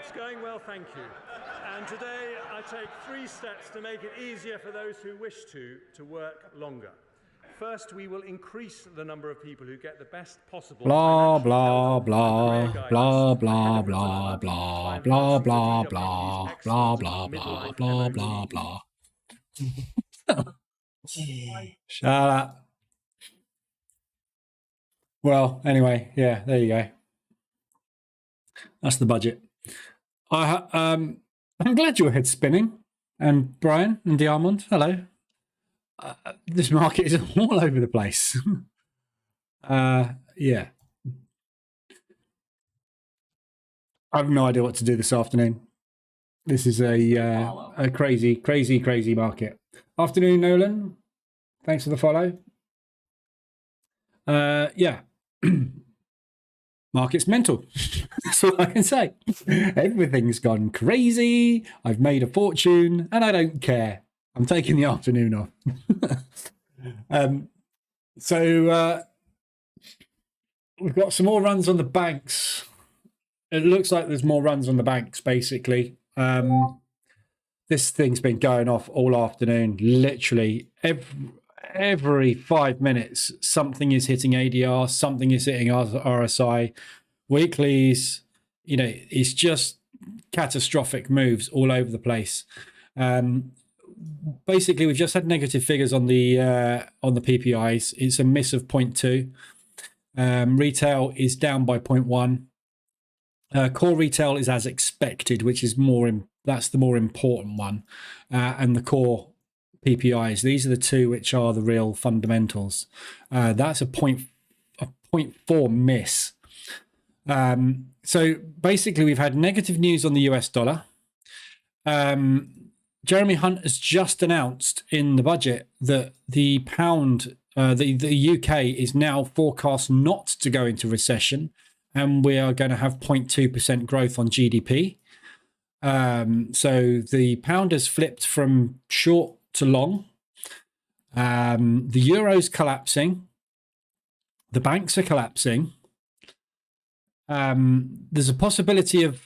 It's going well, thank you. And today I take 3 steps to make it easier for those who wish to work longer. First, we will increase the number of people who get the best possible blah financial blah health blah and career blah guidance blah ahead of blah retirement blah by blah enhancing the blah DWP's blah blah excellent blah blah midlife blah MOE. blah blah. Shut up. Well, anyway, yeah, there you go. That's the budget. I'm glad your head's spinning. And Brian and Diamond, hello. This market is all over the place. Yeah. I have no idea what to do this afternoon. This is a crazy, crazy, crazy market. Afternoon, Nolan. Thanks for the follow. Yeah. Market's mental. That's all I can say. Everything's gone crazy. I've made a fortune and I don't care. I'm taking the afternoon off. So we've got some more runs on the banks. It looks like there's more runs on the banks, basically. This thing's been going off all afternoon. Literally every 5 minutes, something is hitting ADR, something is hitting RSI. Weeklies, you know, it's just catastrophic moves all over the place. Basically, we've just had negative figures on the PPIs. It's a miss of 0.2. Retail is down by 0.1. Core retail is as expected, which is that's the more important one. And the core PPIs, these are the two which are the real fundamentals. That's a 0.4 miss. So basically, we've had negative news on the US dollar. Jeremy Hunt has just announced in the budget that the pound, the UK is now forecast not to go into recession, and we are going to have 0.2% growth on GDP. So the pound has flipped from short to long. The euro's collapsing. The banks are collapsing. There's a possibility of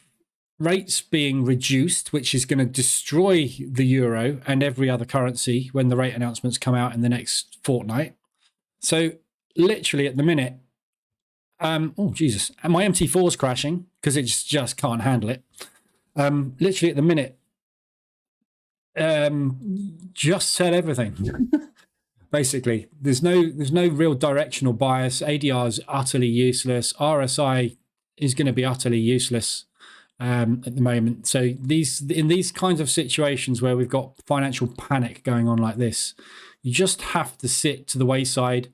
rates being reduced, which is going to destroy the euro and every other currency when the rate announcements come out in the next fortnight. So literally at the minute, oh Jesus, and my MT4 is crashing because it just can't handle it. Literally at the minute, just sell everything. Basically, there's no real directional bias. ADR is utterly useless. RSI is going to be utterly useless at the moment. So in these kinds of situations where we've got financial panic going on like this, you just have to sit to the wayside.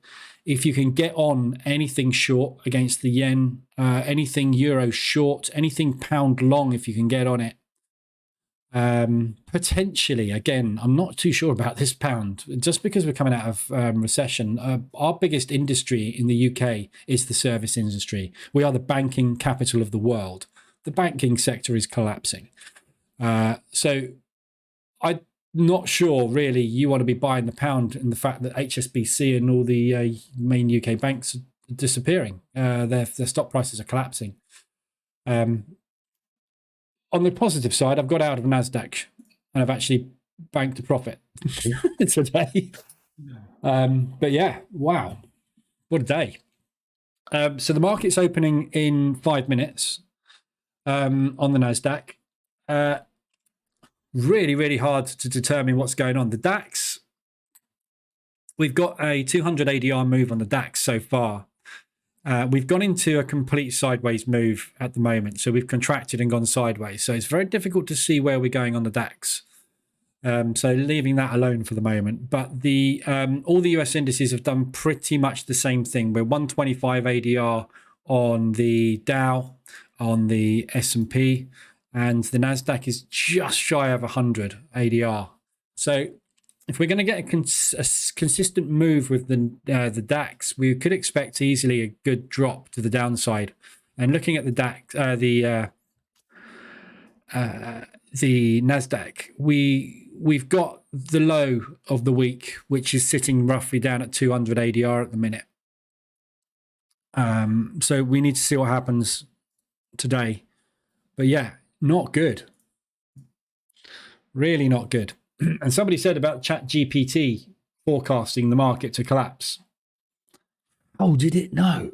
If you can get on anything short against the yen, anything euro short, anything pound long, if you can get on it, potentially, again, I'm not too sure about this pound. Just because we're coming out of recession, our biggest industry in the UK is the service industry. We are the banking capital of the world. The banking sector is collapsing. So I'm not sure really you want to be buying the pound, and the fact that HSBC and all the main UK banks are disappearing. Their stock prices are collapsing. On the positive side, I've got out of NASDAQ and I've actually banked a profit today. But yeah, wow, what a day. So the market's opening in 5 minutes on the NASDAQ. Really, really hard to determine what's going on. The DAX, we've got a 200 ADR move on the DAX so far. We've gone into a complete sideways move at the moment. So we've contracted and gone sideways. So it's very difficult to see where we're going on the DAX. So leaving that alone for the moment. But all the US indices have done pretty much the same thing. We're 125 ADR on the Dow, on the S&P, and the NASDAQ is just shy of 100 ADR. So if we're going to get a consistent move with the DAX, we could expect easily a good drop to the downside. And looking at the DAX, the NASDAQ, we've got the low of the week, which is sitting roughly down at 200 ADR at the minute. So we need to see what happens today. But yeah, Not good. Really not good. And somebody said about ChatGPT forecasting the market to collapse. Oh, did it? No.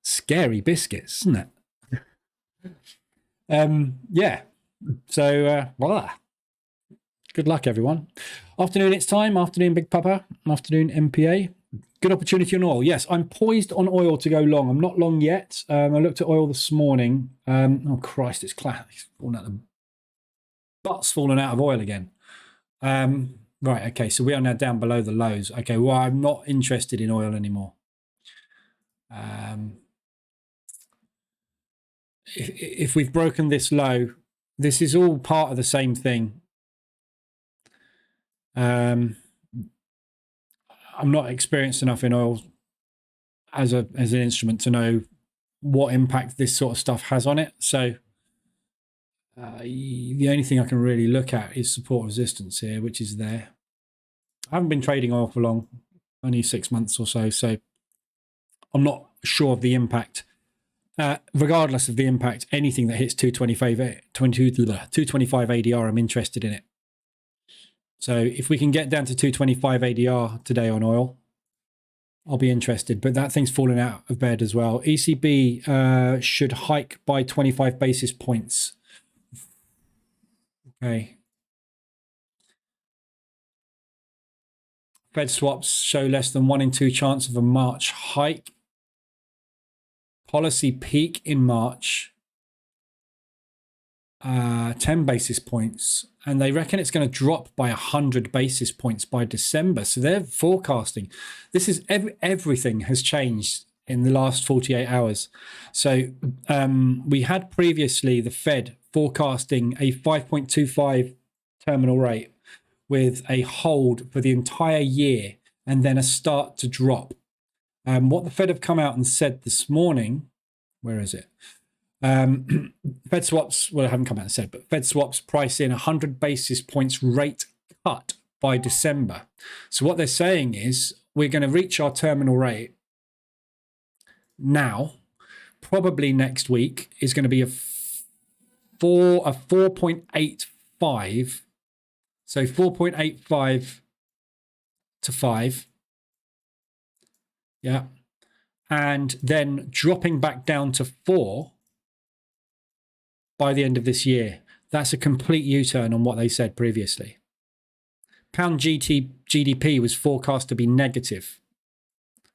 Scary biscuits, isn't it? Yeah. So, voila. Good luck, everyone. Afternoon, it's time. Afternoon, Big Papa. Afternoon, MPA. Good opportunity on oil. Yes, I'm poised on oil to go long. I'm not long yet. I looked at oil this morning. Oh, Christ, it's fallen out the butt's fallen out of oil again. Right, okay, so we are now down below the lows. Okay, well, I'm not interested in oil anymore. If we've broken this low, this is all part of the same thing. I'm not experienced enough in oil as an instrument to know what impact this sort of stuff has on it. So the only thing I can really look at is support resistance here, which is there. I haven't been trading oil for long, only 6 months or so. So I'm not sure of the impact. Regardless of the impact, anything that hits 225 ADR, I'm interested in it. So if we can get down to 225 ADR today on oil, I'll be interested. But that thing's fallen out of bed as well. ECB should hike by 25 basis points. Okay. Fed swaps show less than 1 in 2 chance of a March hike. Policy peak in March, 10 basis points. And they reckon it's going to drop by 100 basis points by December. So they're forecasting. This is everything has changed in the last 48 hours. So we had previously the Fed forecasting a 5.25 terminal rate with a hold for the entire year and then a start to drop. What the Fed have come out and said this morning, where is it? Fed swaps, well, I haven't come out and said, but Fed swaps price in 100 basis points rate cut by December. So what they're saying is we're going to reach our terminal rate now. Probably next week is going to be a 4.85. So 4.85 to 5. Yeah. And then dropping back down to 4 by the end of this year. That's a complete U-turn on what they said previously. Pound GDP was forecast to be negative.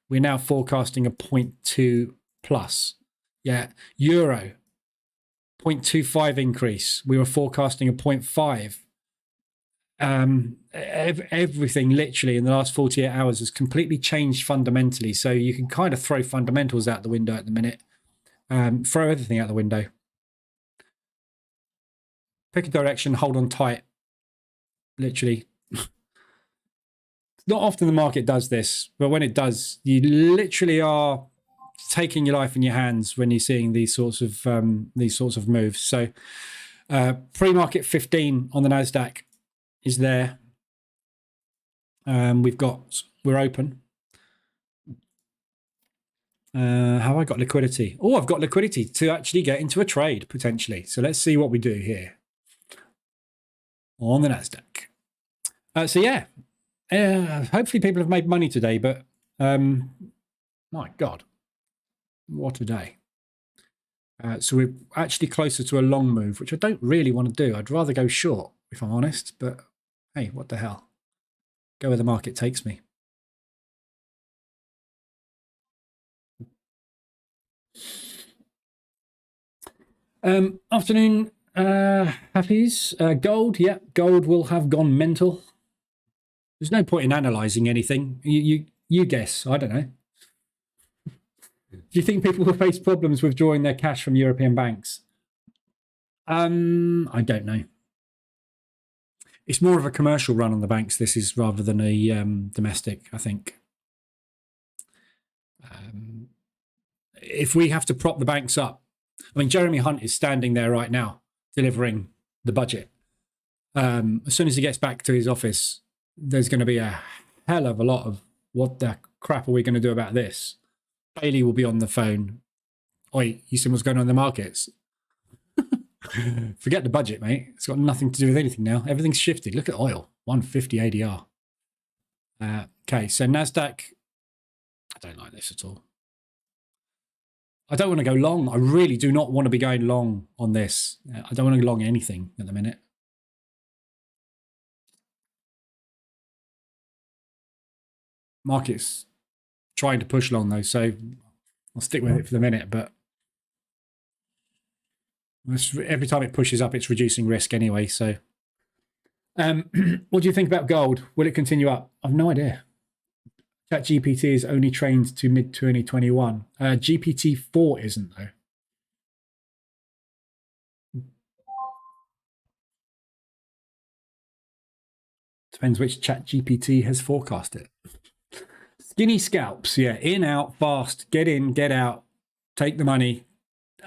We're now forecasting a 0.2 plus. Yeah. Euro, 0.25 increase. We were forecasting a 0.5. Everything literally in the last 48 hours has completely changed fundamentally. So you can kind of throw fundamentals out the window at the minute. Throw everything out the window. Pick a direction, hold on tight. Literally. Not often the market does this, but when it does, you literally are taking your life in your hands when you're seeing these sorts of moves. So pre-market 15 on the Nasdaq is there. We're open. Have I got liquidity? Oh, I've got liquidity to actually get into a trade potentially. So let's see what we do here on the Nasdaq. So yeah, hopefully people have made money today, but my God, what a day. So we're actually closer to a long move, which I don't really want to do. I'd rather go short, if I'm honest, but hey, what the hell? Go where the market takes me. Afternoon, Happies. Gold, yeah, gold will have gone mental. There's no point in analysing anything. You guess, I don't know. Do you think people will face problems withdrawing their cash from European banks? I don't know. It's more of a commercial run on the banks, this is, rather than a domestic, I think. If we have to prop the banks up, I mean, Jeremy Hunt is standing there right now delivering the budget. As soon as he gets back to his office, there's going to be a hell of a lot of what the crap are we going to do about this? Bailey will be on the phone Oi, you seen what's going on in the markets? Forget the budget, mate. It's got nothing to do with anything now. Everything's shifted. Look at oil, 150 ADR. Okay, so NASDAQ, I don't like this at all. I don't want to go long. I really do not want to be going long on this. I don't want to go long anything at the minute. Market's trying to push long though, so I'll stick with it for the minute, but every time it pushes up, it's reducing risk anyway, so. What do you think about gold? Will it continue up? I've no idea. ChatGPT is only trained to mid-2021. GPT-4 isn't, though. Depends which ChatGPT has forecast it. Skinny scalps, yeah. In, out, fast. Get in, get out. Take the money.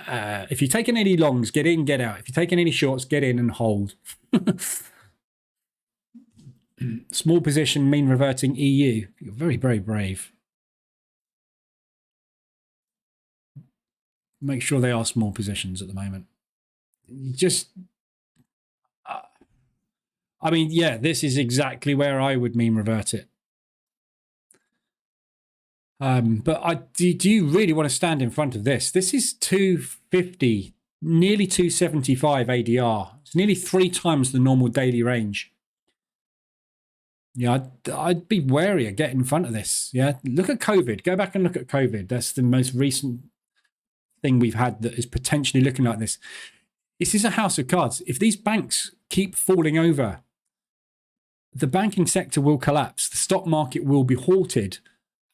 If you're taking any longs, get in, get out. If you're taking any shorts, get in and hold. Small position, mean reverting EU. You're very, very brave. Make sure they are small positions at the moment. Just, I mean, yeah, this is exactly where I would mean revert it. But do you really want to stand in front of this? This is 250, nearly 275 ADR. It's nearly 3 times the normal daily range. Yeah, I'd be wary of getting in front of this. Yeah, look at COVID. Go back and look at COVID. That's the most recent thing we've had that is potentially looking like this. This is a house of cards. If these banks keep falling over, the banking sector will collapse. The stock market will be halted,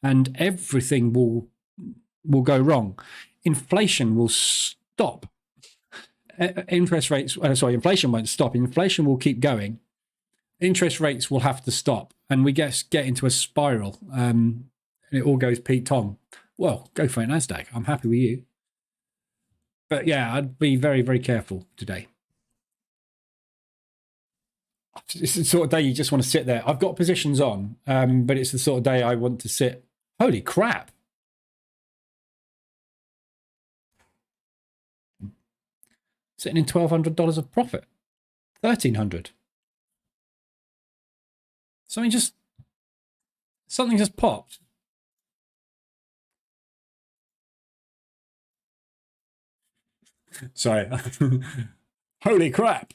and everything will go wrong. Inflation will stop. Interest rates. Inflation won't stop. Inflation will keep going. Interest rates will have to stop, and we get into a spiral, and it all goes Pete Tong. Well, go for it, NASDAQ. I'm happy with you. But yeah, I'd be very, very careful today. It's the sort of day you just want to sit there. I've got positions on, but it's the sort of day I want to sit. Holy crap. Sitting in $1,200 of profit. $1,300. Something just popped. Sorry. Holy crap.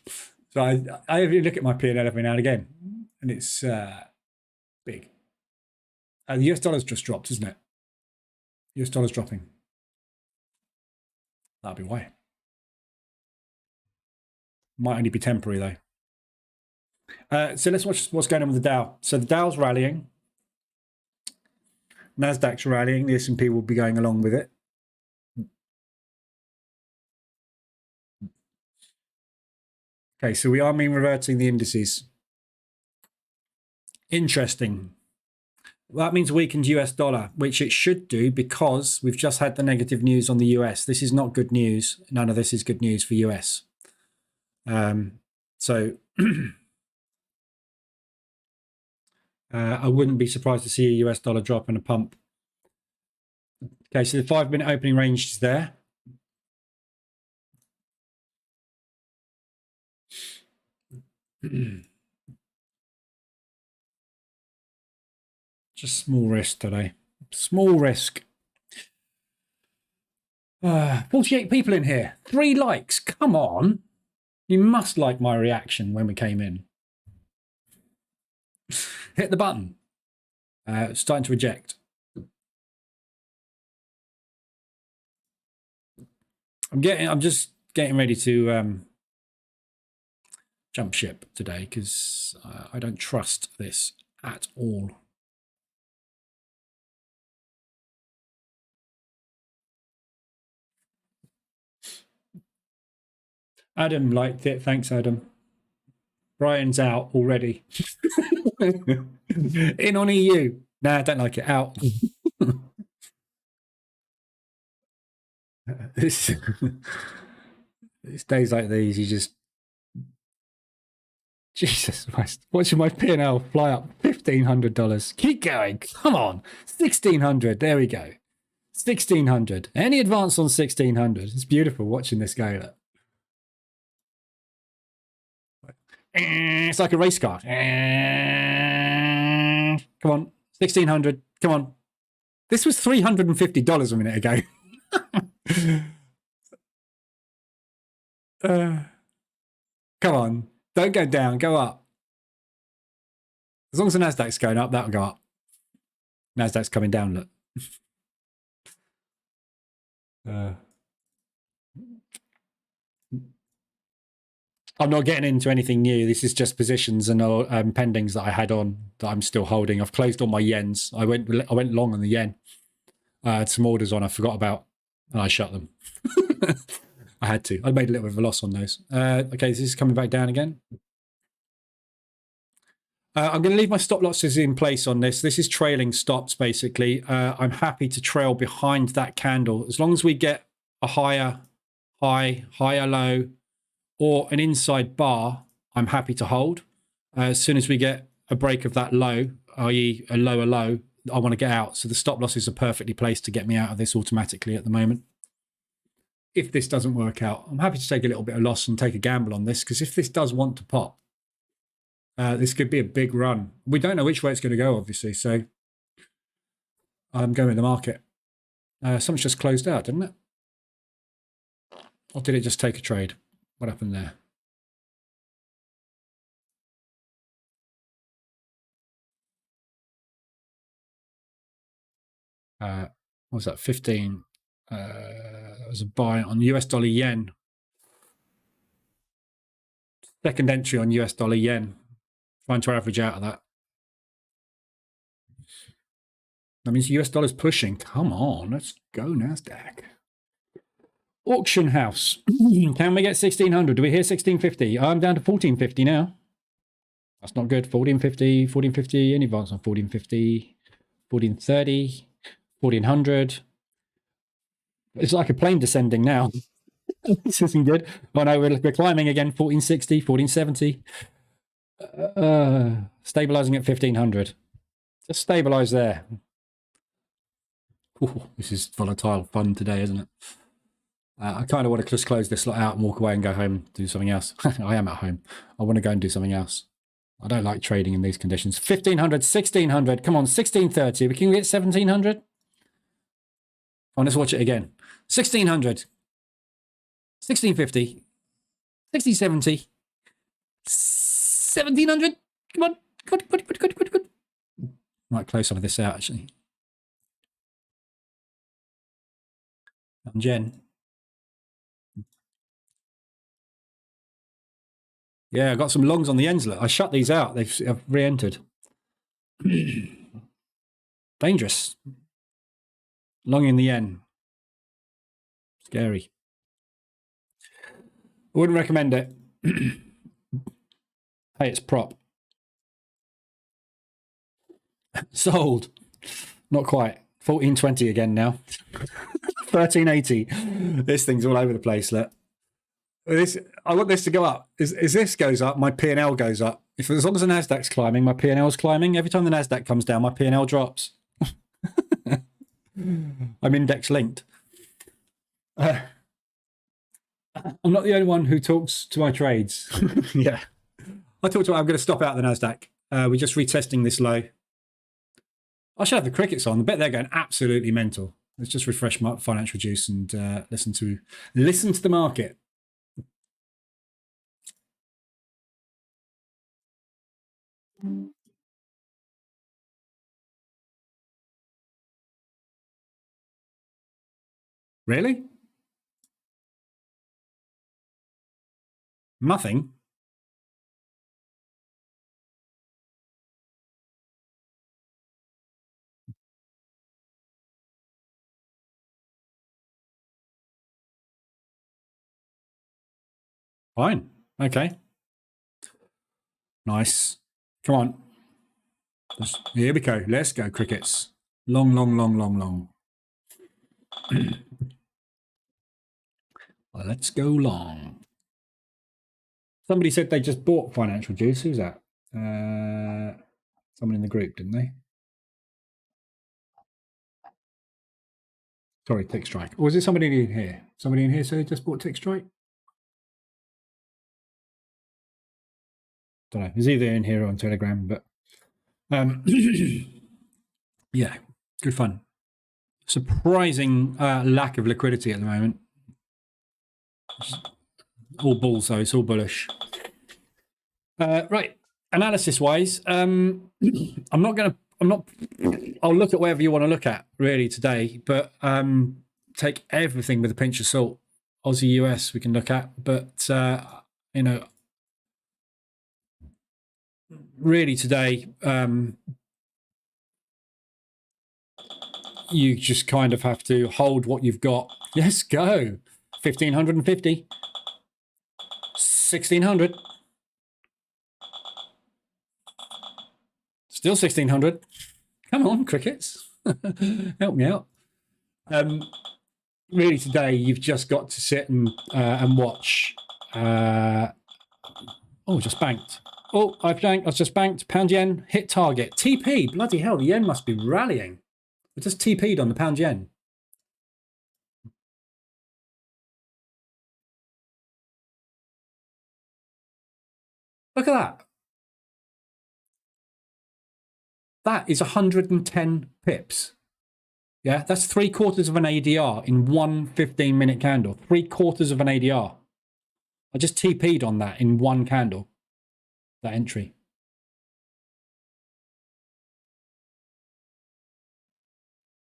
So I look at my P&L every now and again, and it's big. The US dollar's just dropped, isn't it? US dollar's dropping. That'll be why. Might only be temporary, though. So let's watch what's going on with the Dow. So the Dow's rallying. NASDAQ's rallying. The S&P will be going along with it. Okay, so we are mean reverting the indices. Interesting. Well, that means weakened US dollar, which it should do because we've just had the negative news on the US. This is not good news. None of this is good news for US. So I wouldn't be surprised to see a US dollar drop and a pump. Okay, so the 5-minute opening range is there. Just small risk today. Small risk. 48 people in here. 3 likes. Come on. You must like my reaction when we came in. Hit the button. Starting to reject. I'm just getting ready to jump ship today because I don't trust this at all. Adam liked it. Thanks, Adam. Brian's out already. In on EU. Nah, I don't like it. Out. It's days like these, you just... Jesus Christ. Watching my P&L fly up $1,500. Keep going. Come on. $1,600. There we go. 1600. Any advance on 1600? It's beautiful watching this go. It's like a race car. Come on, 1600. Come on. This was $350 a minute ago. Come on, don't go down, go up. As long as the Nasdaq's going up, that'll go up. Nasdaq's coming down, look. I'm not getting into anything new. This is just positions and pendings that I had on that I'm still holding. I've closed all my yens. I went long on the yen. I had some orders on I forgot about, and I shut them. I had to. I made a little bit of a loss on those. Okay, this is coming back down again. I'm going to leave my stop losses in place on this. This is trailing stops, basically. I'm happy to trail behind that candle. As long as we get a higher high, higher low, or an inside bar, I'm happy to hold. As soon as we get a break of that low, i.e. a lower low, I want to get out. So the stop losses are perfectly placed to get me out of this automatically at the moment. If this doesn't work out, I'm happy to take a little bit of loss and take a gamble on this, because if this does want to pop, this could be a big run. We don't know which way it's going to go, obviously, so I'm going with the market. Something's just closed out, didn't it? Or did it just take a trade? What happened there? What was that? 15. That was a buy on US dollar yen. Second entry on US dollar yen. Trying to average out of that. That means US dollar's pushing. Come on, let's go NASDAQ. Auction house. Can we get 1600? Do we hear 1650? I'm down to 1450 now. That's not good. 1450, 1450. Any advance on 1450, 1430, 1400. It's like a plane descending now. This isn't good. Oh no, we're climbing again. 1460, 1470. Stabilizing at 1500. Just stabilize there. Ooh, this is volatile fun today, isn't it? I kind of want to just close this lot out and walk away and go home, do something else. I am at home. I want to go and do something else. I don't like trading in these conditions. 1500, 1600. Come on, 1630. We can get 1700. Oh, let's watch it again. 1600. 1650. 1670. 1700. Come on. Good. Might close some of this out, actually. And Jen. Yeah, I got some longs on the ends. I shut these out. They've re-entered. Dangerous. Long in the end. Scary. I wouldn't recommend it. Hey, it's prop. Sold. Not quite. 1420 again now. 1380. This thing's all over the place. Look. I want this to go up. As this goes up, my P&L goes up. As long as the Nasdaq's climbing, my P&L is climbing. Every time the Nasdaq comes down, my P&L drops. I'm index linked. I'm not the only one who talks to my trades. Yeah, I talk to. I'm going to stop out the Nasdaq. We're just retesting this low. I should have the crickets on. I bet they're going absolutely mental. Let's just refresh my financial juice and listen to the market. Really? Nothing? Fine. Okay. Nice. Come on. Here we go. Let's go, crickets. Long. Let's go long. Somebody said they just bought financial juice. Who's that? Someone in the group, didn't they? Sorry, Tick Strike. Or was it somebody in here? Somebody in here said they just bought Tick Strike? Don't know. It's either in here or on Telegram, but yeah, good fun. Surprising lack of liquidity at the moment. All bulls, though. It's all bullish. Right. Analysis wise, I'll look at whatever you want to look at really today, but take everything with a pinch of salt. Aussie US we can look at, but you know, really today, you just kind of have to hold what you've got. Let's go. 1,550. 1,600. Still 1,600. Come on, crickets. Help me out. Really today, you've just got to sit and watch. Oh, just banked. Oh, I've just banked. Pound yen, hit target. TP. Bloody hell, the yen must be rallying. It just TP'd on the pound yen. Look at that. That is 110 pips. Yeah, that's 3/4 of an ADR in one 15-minute candle. 3/4 of an ADR. I just TP'd on that in one candle, that entry.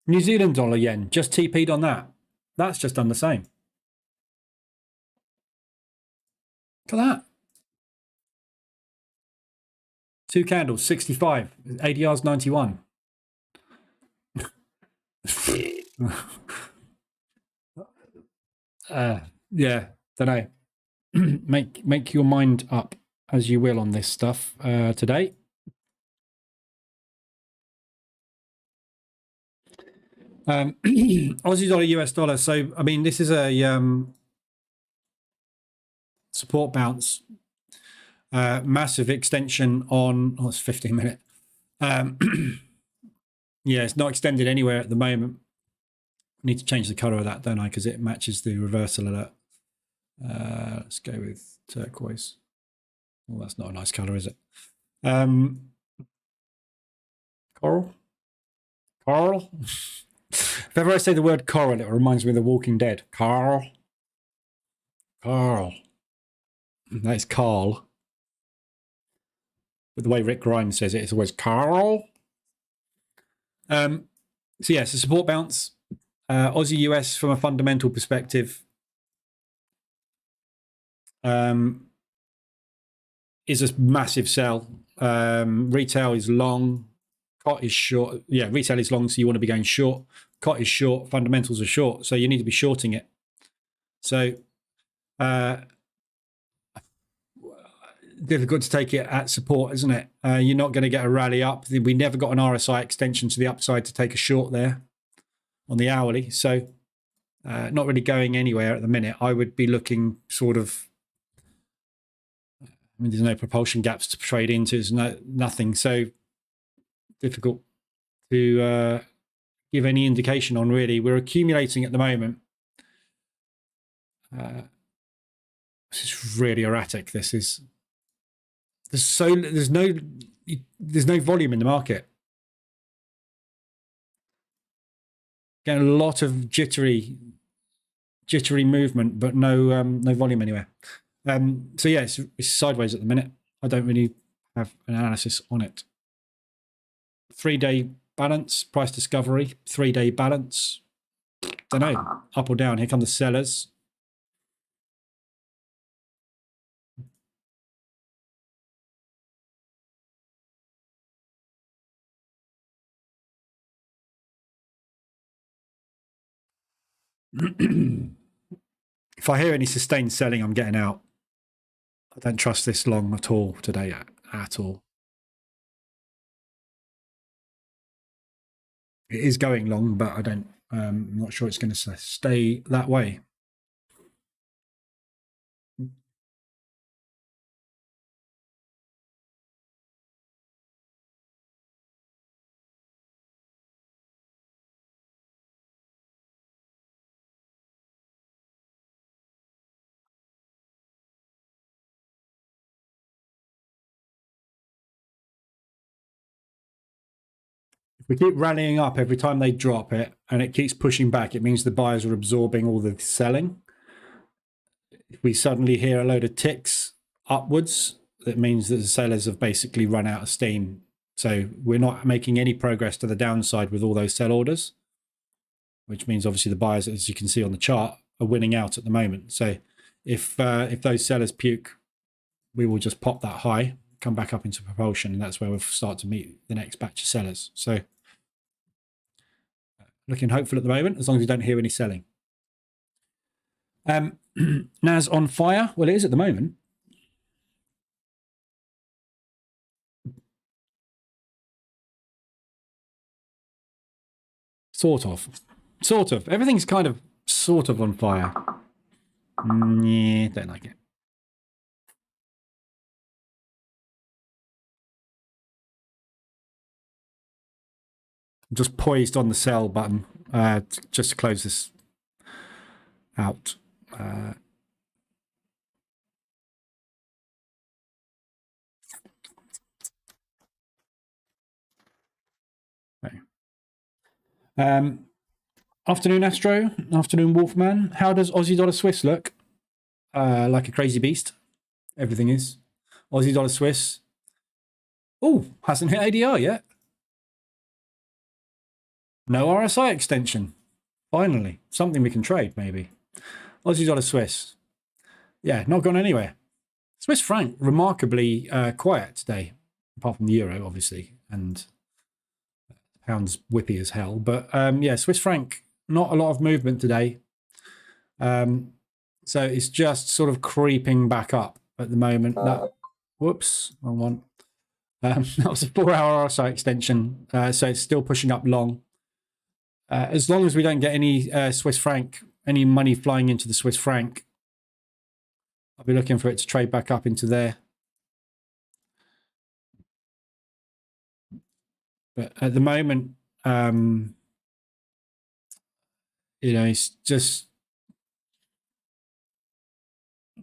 New Zealand dollar yen, just TP'd on that. That's just done the same. Look at that. 2 candles, 65. ADR's 91. Yeah, don't know. Make your mind up as you will on this stuff today. Aussie dollar, US dollar. So, I mean, this is a support bounce. Massive extension on, it's 15-minute. Yeah, it's not extended anywhere at the moment. I need to change the color of that, don't I? Because it matches the reversal alert. Let's go with turquoise. Well, that's not a nice color, is it? Coral? Coral? If ever I say the word coral, it reminds me of The Walking Dead. Carl. Carl. That's Carl. But the way Rick Grimes says it, it's always Carl. So yes, a support bounce. Aussie US from a fundamental perspective is a massive sell. Retail is long. Cot is short. Yeah, retail is long, so you want to be going short. Cot is short. Fundamentals are short, so you need to be shorting it. So difficult to take it at support, isn't it? You're not going to get a rally up. We never got an RSI extension to the upside to take a short there on the hourly. So not really going anywhere at the minute. I would be looking sort of, I mean, there's no propulsion gaps to trade into. There's nothing. So difficult to give any indication on, really. We're accumulating at the moment. This is really erratic. This is, there's no volume in the market. Getting a lot of jittery movement, but no volume anywhere. So yeah, it's sideways at the minute. I don't really have an analysis on it. 3-day balance, price discovery, 3-day balance. Don't know, up or down. Here come the sellers. If I hear any sustained selling, I'm getting out. I don't trust this long at all today, at all. It is going long, but I don't. I'm not sure it's going to stay that way. we keep rallying up every time they drop it, and it keeps pushing back. It means the buyers are absorbing all the selling. If we suddenly hear a load of ticks upwards, that means that the sellers have basically run out of steam. So we're not making any progress to the downside with all those sell orders, which means obviously the buyers, as you can see on the chart, are winning out at the moment. So if those sellers puke, we will just pop that high, come back up into propulsion, and that's where we'll start to meet the next batch of sellers. So looking hopeful at the moment, as long as we don't hear any selling. NAS on fire? Well, it is at the moment. Sort of. Everything's kind of sort of on fire. Yeah, don't like it. I'm just poised on the sell button just to close this out. Afternoon, Astro. Afternoon, Wolfman. How does Aussie dollar Swiss look? Like a crazy beast. Everything is. Aussie dollar Swiss. Oh, hasn't hit ADR yet. No RSI extension. Finally, something we can trade, maybe. Aussie dollar Swiss. Yeah, not gone anywhere. Swiss franc, remarkably quiet today, apart from the euro, obviously, and pound's whippy as hell. But yeah, Swiss franc, not a lot of movement today. So it's just sort of creeping back up at the moment. Whoops, wrong one. That was a 4-hour RSI extension, so it's still pushing up long. As long as we don't get any Swiss franc, any money flying into the Swiss franc, I'll be looking for it to trade back up into there. But at the moment, it's just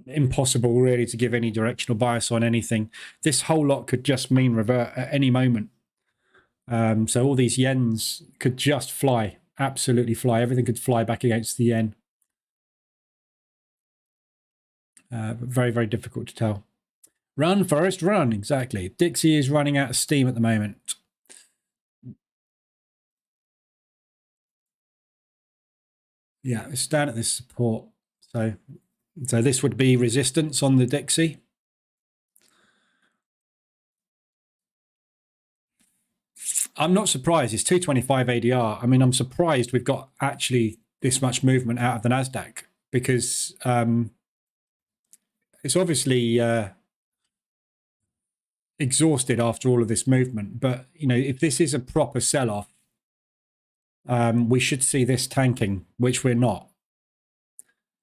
impossible really to give any directional bias on anything. This whole lot could just mean revert at any moment. So all these yens could just fly, absolutely fly. Everything could fly back against the yen. But very, very difficult to tell. Run, Forest, run. Exactly. Dixie is running out of steam at the moment. Yeah, it's down at this support. So this would be resistance on the Dixie. I'm not surprised. It's 225 ADR. I mean, I'm surprised we've got actually this much movement out of the NASDAQ because it's obviously exhausted after all of this movement. But, if this is a proper sell-off, we should see this tanking, which we're not.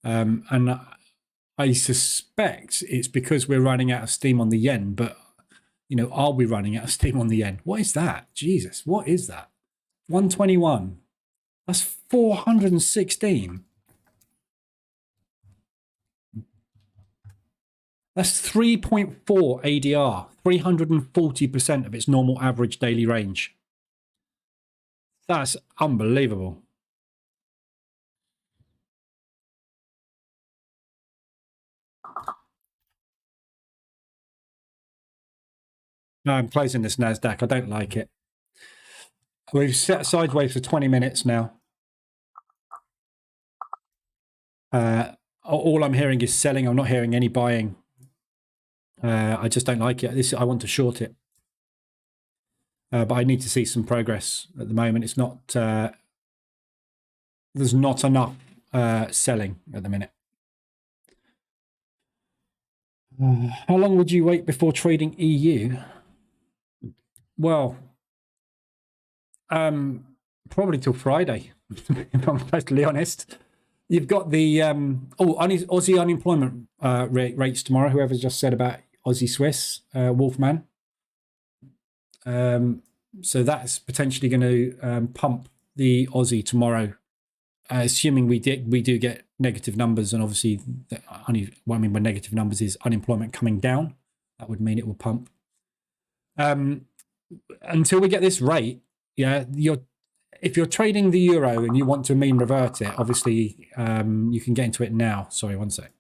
And I suspect it's because we're running out of steam on the yen, but are we running out of steam on the yen? What is that? Jesus, what is that? 121. That's 416. That's 3.4 ADR, 340% of its normal average daily range. That's unbelievable. No, I'm closing this NASDAQ. I don't like it. We've set sideways for 20 minutes now. All I'm hearing is selling. I'm not hearing any buying. I just don't like it. I want to short it. But I need to see some progress at the moment. It's not, there's not enough selling at the minute. How long would you wait before trading EU? Well, probably till Friday, if I'm totally honest. You've got the Aussie unemployment rates tomorrow, whoever's just said about Aussie Swiss, Wolfman. So that's potentially going to pump the Aussie tomorrow, assuming we do get negative numbers. And obviously, what I mean by negative numbers is unemployment coming down. That would mean it will pump. Until we get this rate, Yeah, if you're trading the euro and you want to mean revert it, obviously you can get into it now. Sorry, one sec.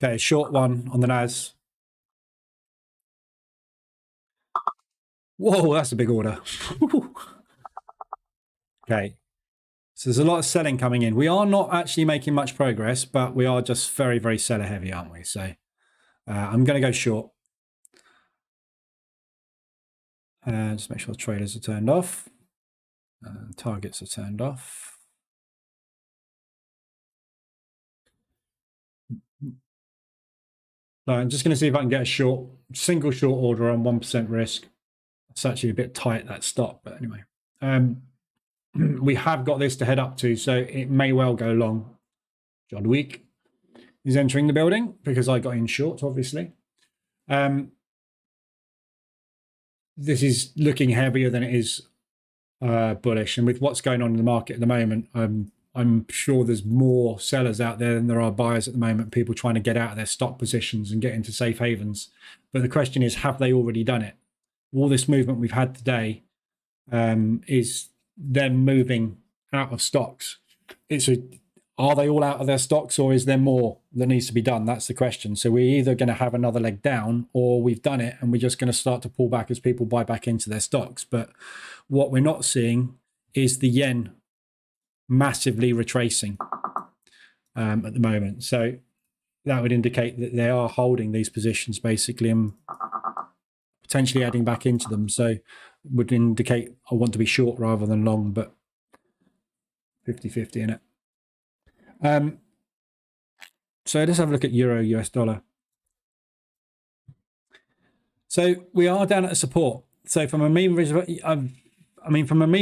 Okay, short one on the NAS. Whoa, that's a big order. Okay, so there's a lot of selling coming in. We are not actually making much progress, but we are just very, very seller heavy, aren't we? So I'm going to go short. Just make sure the trailers are turned off. Targets are turned off. So I'm just going to see if I can get a single short order on 1% risk. It's actually a bit tight, that stop, but anyway. We have got this to head up to, so it may well go long. John Week is entering the building because I got in short, obviously. This is looking heavier than it is bullish, and with what's going on in the market at the moment, I'm sure there's more sellers out there than there are buyers at the moment, people trying to get out of their stock positions and get into safe havens. But the question is, have they already done it? All this movement we've had today is them moving out of stocks. Are they all out of their stocks, or is there more that needs to be done? That's the question. So we're either going to have another leg down, or we've done it and we're just going to start to pull back as people buy back into their stocks. But what we're not seeing is the yen massively retracing at the moment. So that would indicate that they are holding these positions basically and potentially adding back into them. So would indicate I want to be short rather than long, but 50-50 in it. So let's have a look at euro US dollar. So we are down at a support. So from a mean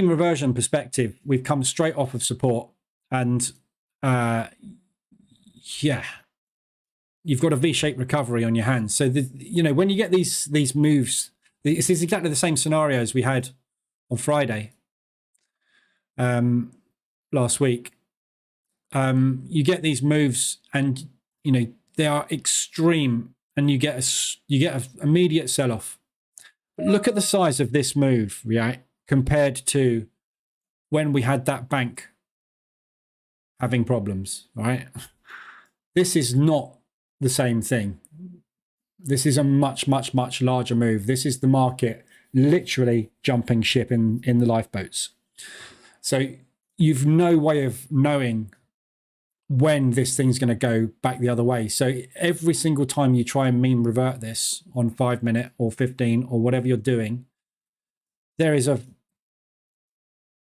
reversion perspective, we've come straight off of support, and yeah, you've got a V-shaped recovery on your hands. So when you get these moves, this is exactly the same scenario as we had on Friday last week. You get these moves, and they are extreme, and you get an immediate sell-off. Look at the size of this move, right, compared to when we had that bank having problems, right? This is not the same thing. This is a much, much, much larger move. This is the market literally jumping ship in the lifeboats. So you've no way of knowing when this thing's going to go back the other way. So every single time you try and mean revert this on 5 minute or 15 or whatever you're doing, there is a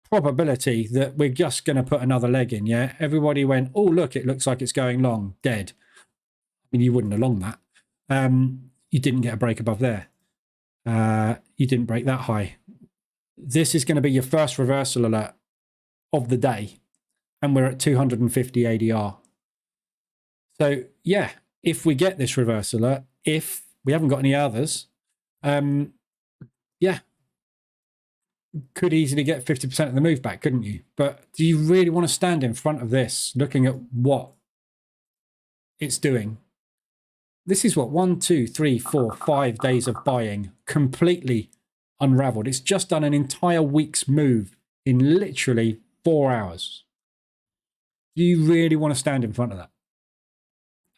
probability that we're just going to put another leg in. Yeah, everybody went, oh look, it looks like it's going long, dead. I mean, you wouldn't have long that. You didn't get a break above there. You didn't break that high. This is going to be your first reversal alert of the day, and we're at 250 ADR. So yeah, if we get this reverse alert, if we haven't got any others, yeah, could easily get 50% of the move back, couldn't you? But do you really want to stand in front of this, looking at what it's doing? This is what, 1, 2, 3, 4, 5 days of buying, completely unraveled. It's just done an entire week's move in literally 4 hours. Do you really want to stand in front of that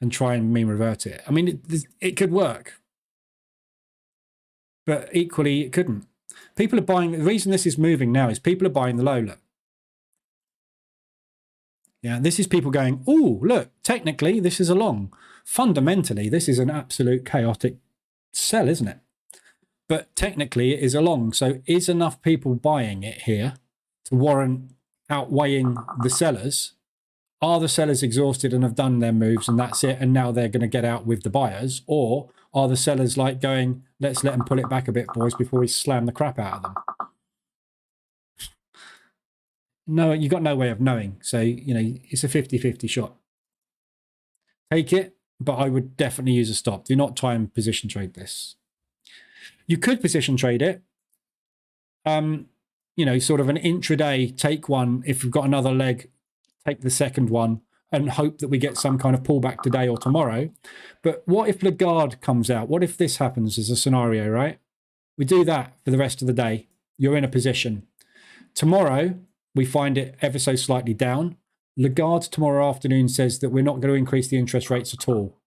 and try and mean revert it? I mean, it could work, but equally it couldn't. People are buying. The reason this is moving now is people are buying the low. Look. Yeah, this is people going, oh, look, technically this is a long. Fundamentally, this is an absolute chaotic sell, isn't it? But technically it is a long. So is enough people buying it here to warrant outweighing the sellers? Are the sellers exhausted and have done their moves and that's it, and now they're going to get out with the buyers? Or are the sellers like going, let's let them pull it back a bit, boys, before we slam the crap out of them? No, you've got no way of knowing. So, it's a 50-50 shot. take it, but I would definitely use a stop. Do not try and position trade this. You could position trade it, you know, sort of an intraday, take one. If you've got another leg, take the second one and hope that we get some kind of pullback today or tomorrow. But what if Lagarde comes out? What if this happens as a scenario, right? We do that for the rest of the day. You're in a position. Tomorrow, we find it ever so slightly down. Lagarde tomorrow afternoon says that we're not going to increase the interest rates at all.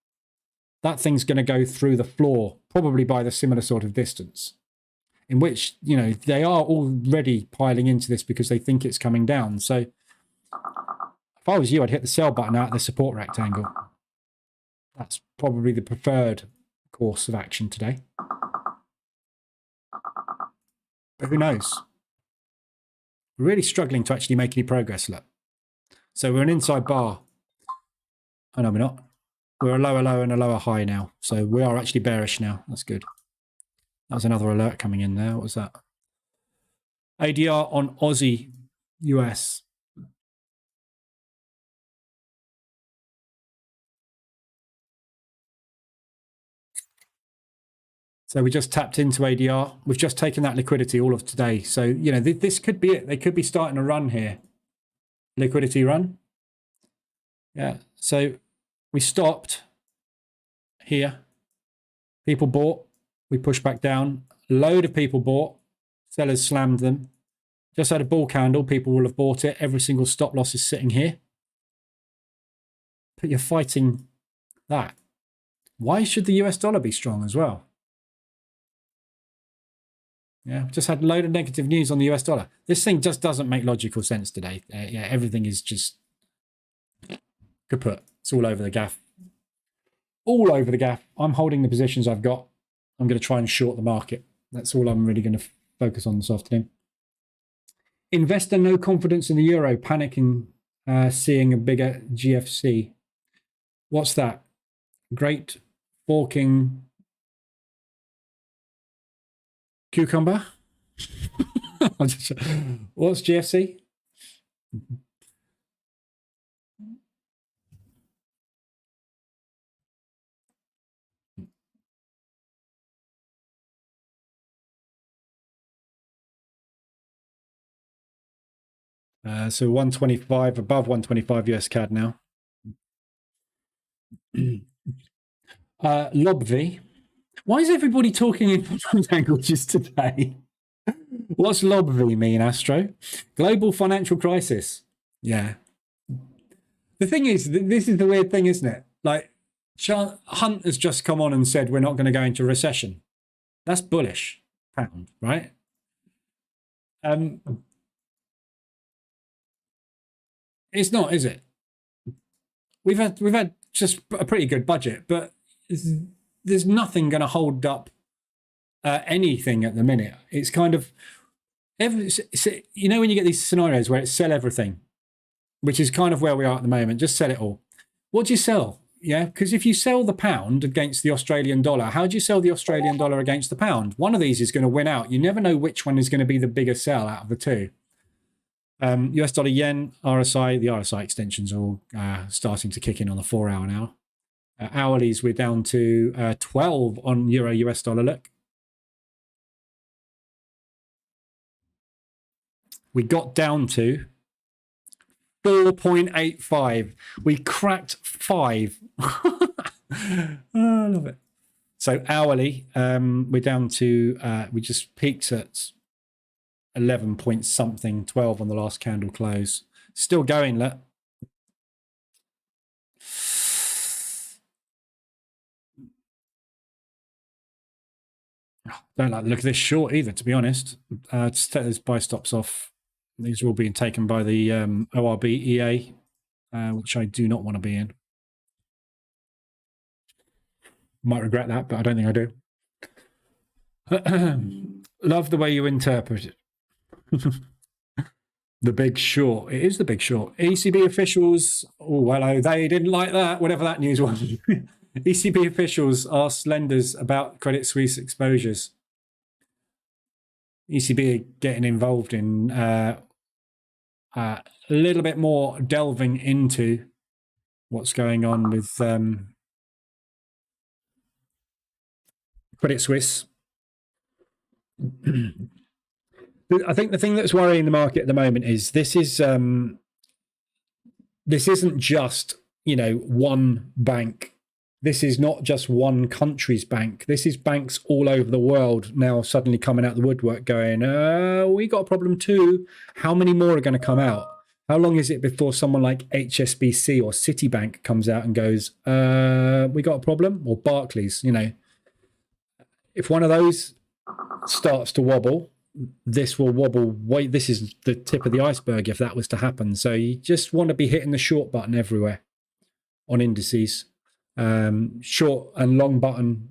That thing's going to go through the floor, probably by the similar sort of distance, in which, you know, they are already piling into this because they think it's coming down. So if I was you, I'd hit the sell button out of the support rectangle. That's probably the preferred course of action today. But who knows? We're really struggling to actually make any progress, look. So we're an inside bar. Oh, no, we're not. We're a lower low and a lower high now. So we are actually bearish now. That's good. That was another alert coming in there. What was that? ADR on Aussie US. So we just tapped into ADR. We've just taken that liquidity all of today. So, you know, this could be it. They could be starting a run here. Liquidity run. Yeah. So we stopped here. People bought. We pushed back down. Load of people bought. Sellers slammed them. Just had a bull candle. People will have bought it. Every single stop loss is sitting here. But you're fighting that. Why should the US dollar be strong as well? Yeah, just had a load of negative news on the US dollar. This thing just doesn't make logical sense today. Yeah, everything is just kaput. It's all over the gaff. All over the gaff. I'm holding the positions I've got. I'm going to try and short the market. That's all I'm really going to focus on this afternoon. Investor no confidence in the euro, panicking, seeing a bigger GFC. What's that? Great forking cucumber? What's GFC? So 125, above 125 US CAD now. LobV. Why is everybody talking in different languages today? What's LobV mean, Astro? Global financial crisis. Yeah. The thing is, this is the weird thing, isn't it? Like, Hunt has just come on and said we're not going to go into recession. That's bullish, pound, right? It's not, is it? We've had just a pretty good budget, but there's nothing going to hold up anything at the minute. It's kind of you know, when you get these scenarios where it's sell everything, which is kind of where we are at the moment, just sell it all. What do you sell? Yeah, because if you sell the pound against the Australian dollar, how do you sell the Australian dollar against the pound? One of these is going to win out. You never know which one is going to be the bigger sell out of the two. US dollar yen, RSI, the RSI extensions are all starting to kick in on the 4 hour now. Hourlies, we're down to 12 on euro US dollar. Look, we got down to 4.85. We cracked 5. Oh, I love it. So hourly, we're down to, we just peaked at 11 point something, 12 on the last candle close. Still going, look. Don't like the look of this short either, to be honest. Just take those buy stops off. These are all being taken by the ORB EA, which I do not want to be in. Might regret that, but I don't think I do. Love the way you interpret it. The Big Short. It is the Big Short. ECB officials, oh, hello, they didn't like that, whatever that news was. ECB officials asked lenders about Credit Suisse exposures. ECB getting involved in a little bit more delving into what's going on with Credit Suisse. I think the thing that's worrying the market at the moment is this isn't just, one bank. This is not just one country's bank. This is banks all over the world now suddenly coming out the woodwork going, we got a problem too. How many more are going to come out? How long is it before someone like HSBC or Citibank comes out and goes, we got a problem? Or Barclays, If one of those starts to wobble, this will wobble. Wait, this is the tip of the iceberg if that was to happen. So you just want to be hitting the short button everywhere on indices. Short and long button,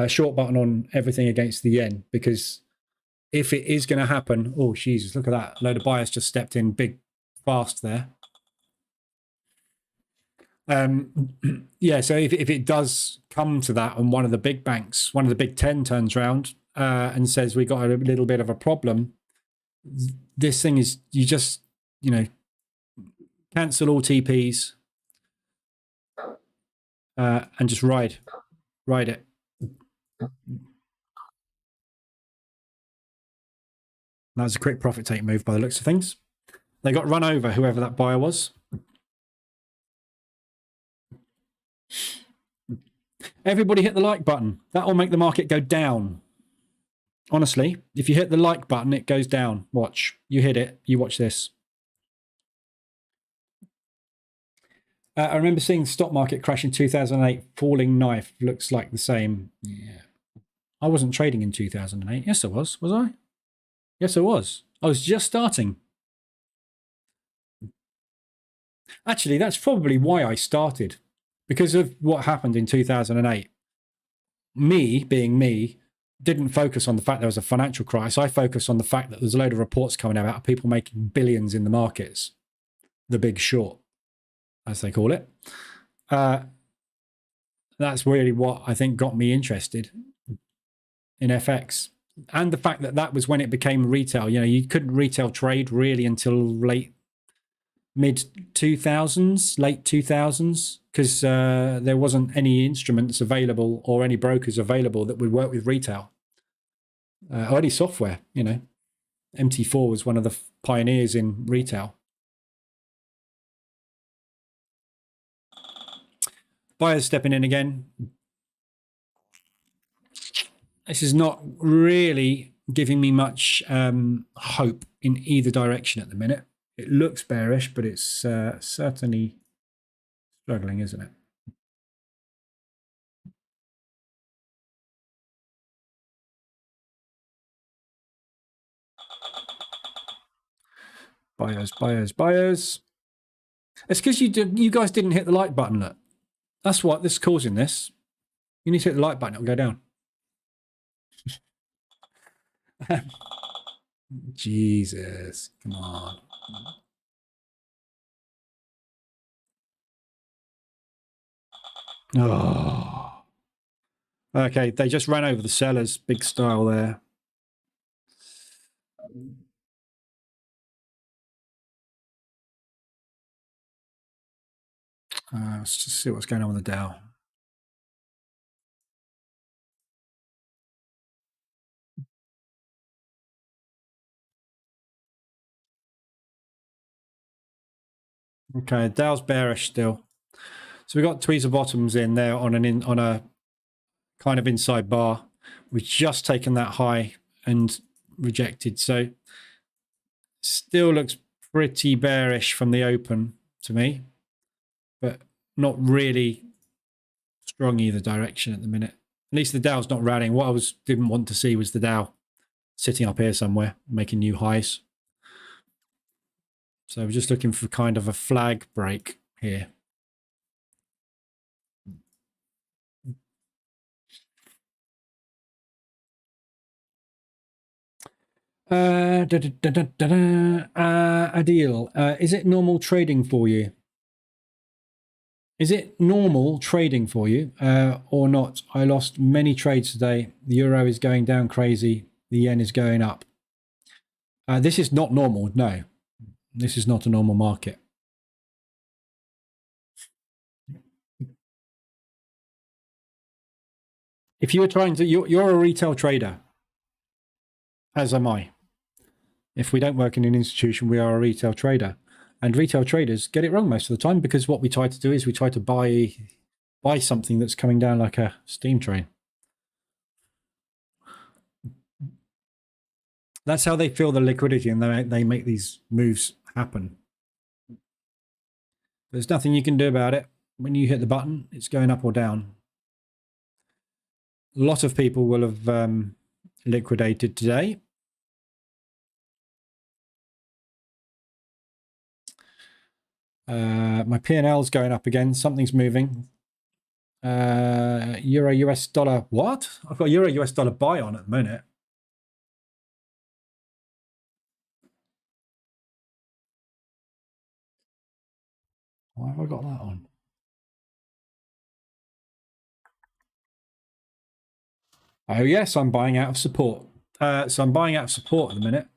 short button on everything against the yen, because if it is going to happen, oh Jesus, look at that, a load of buyers just stepped in big fast there. Yeah, so if it does come to that and one of the big banks, one of the big 10 turns around and says we got a little bit of a problem, this thing is, you just cancel all TPs and just ride it. That was a quick profit take move by the looks of things. They got run over, whoever that buyer was. Everybody hit the like button. That will make the market go down. Honestly, if you hit the like button, it goes down. Watch. You hit it. You watch this. I remember seeing the stock market crash in 2008. Falling knife looks like the same. Yeah. I wasn't trading in 2008. Yes, I was. Was I? Yes, I was. I was just starting. Actually, that's probably why I started. Because of what happened in 2008. Me, being me, didn't focus on the fact there was a financial crisis. I focused on the fact that there's a load of reports coming out of people making billions in the markets. The big short, as they call it. That's really what I think got me interested in FX. And the fact that that was when it became retail. You couldn't retail trade really until mid-2000s, late 2000s, because there wasn't any instruments available or any brokers available that would work with retail. Or any software, MT4 was one of the pioneers in retail. Buyers stepping in again. This is not really giving me much hope in either direction at the minute. It looks bearish, but it's certainly struggling, isn't it? Buyers. It's because you guys didn't hit the like button. Look. That's what this is causing this. You need to hit the like button, it'll go down. Jesus, come on. Oh. Okay, they just ran over the sellers. Big style there. Let's just see what's going on with the Dow. Okay, Dow's bearish still. So we've got tweezer bottoms in there on a kind of inside bar. We've just taken that high and rejected. So still looks pretty bearish from the open to me, but not really strong either direction at the minute. At least the Dow's not rallying. What I didn't want to see was the Dow sitting up here somewhere, making new highs. So we're just looking for kind of a flag break here. Adil, is it normal trading for you? Is it normal trading for you or not? I lost many trades today. The euro is going down crazy. The yen is going up. This is not normal. No, this is not a normal market. if you were trying to, you're a retail trader, as am I. If we don't work in an institution, we are a retail trader. And retail traders get it wrong most of the time, because what we try to do is we try to buy something that's coming down like a steam train. That's how they feel the liquidity, and they make these moves happen. There's nothing you can do about it. When you hit the button, it's going up or down. A lot of people will have liquidated today. My P&L is going up again. Something's moving. Euro US dollar. What? I've got Euro US dollar buy on at the minute. Why have I got that on? Oh yes, I'm buying out of support. So I'm buying out of support at the minute.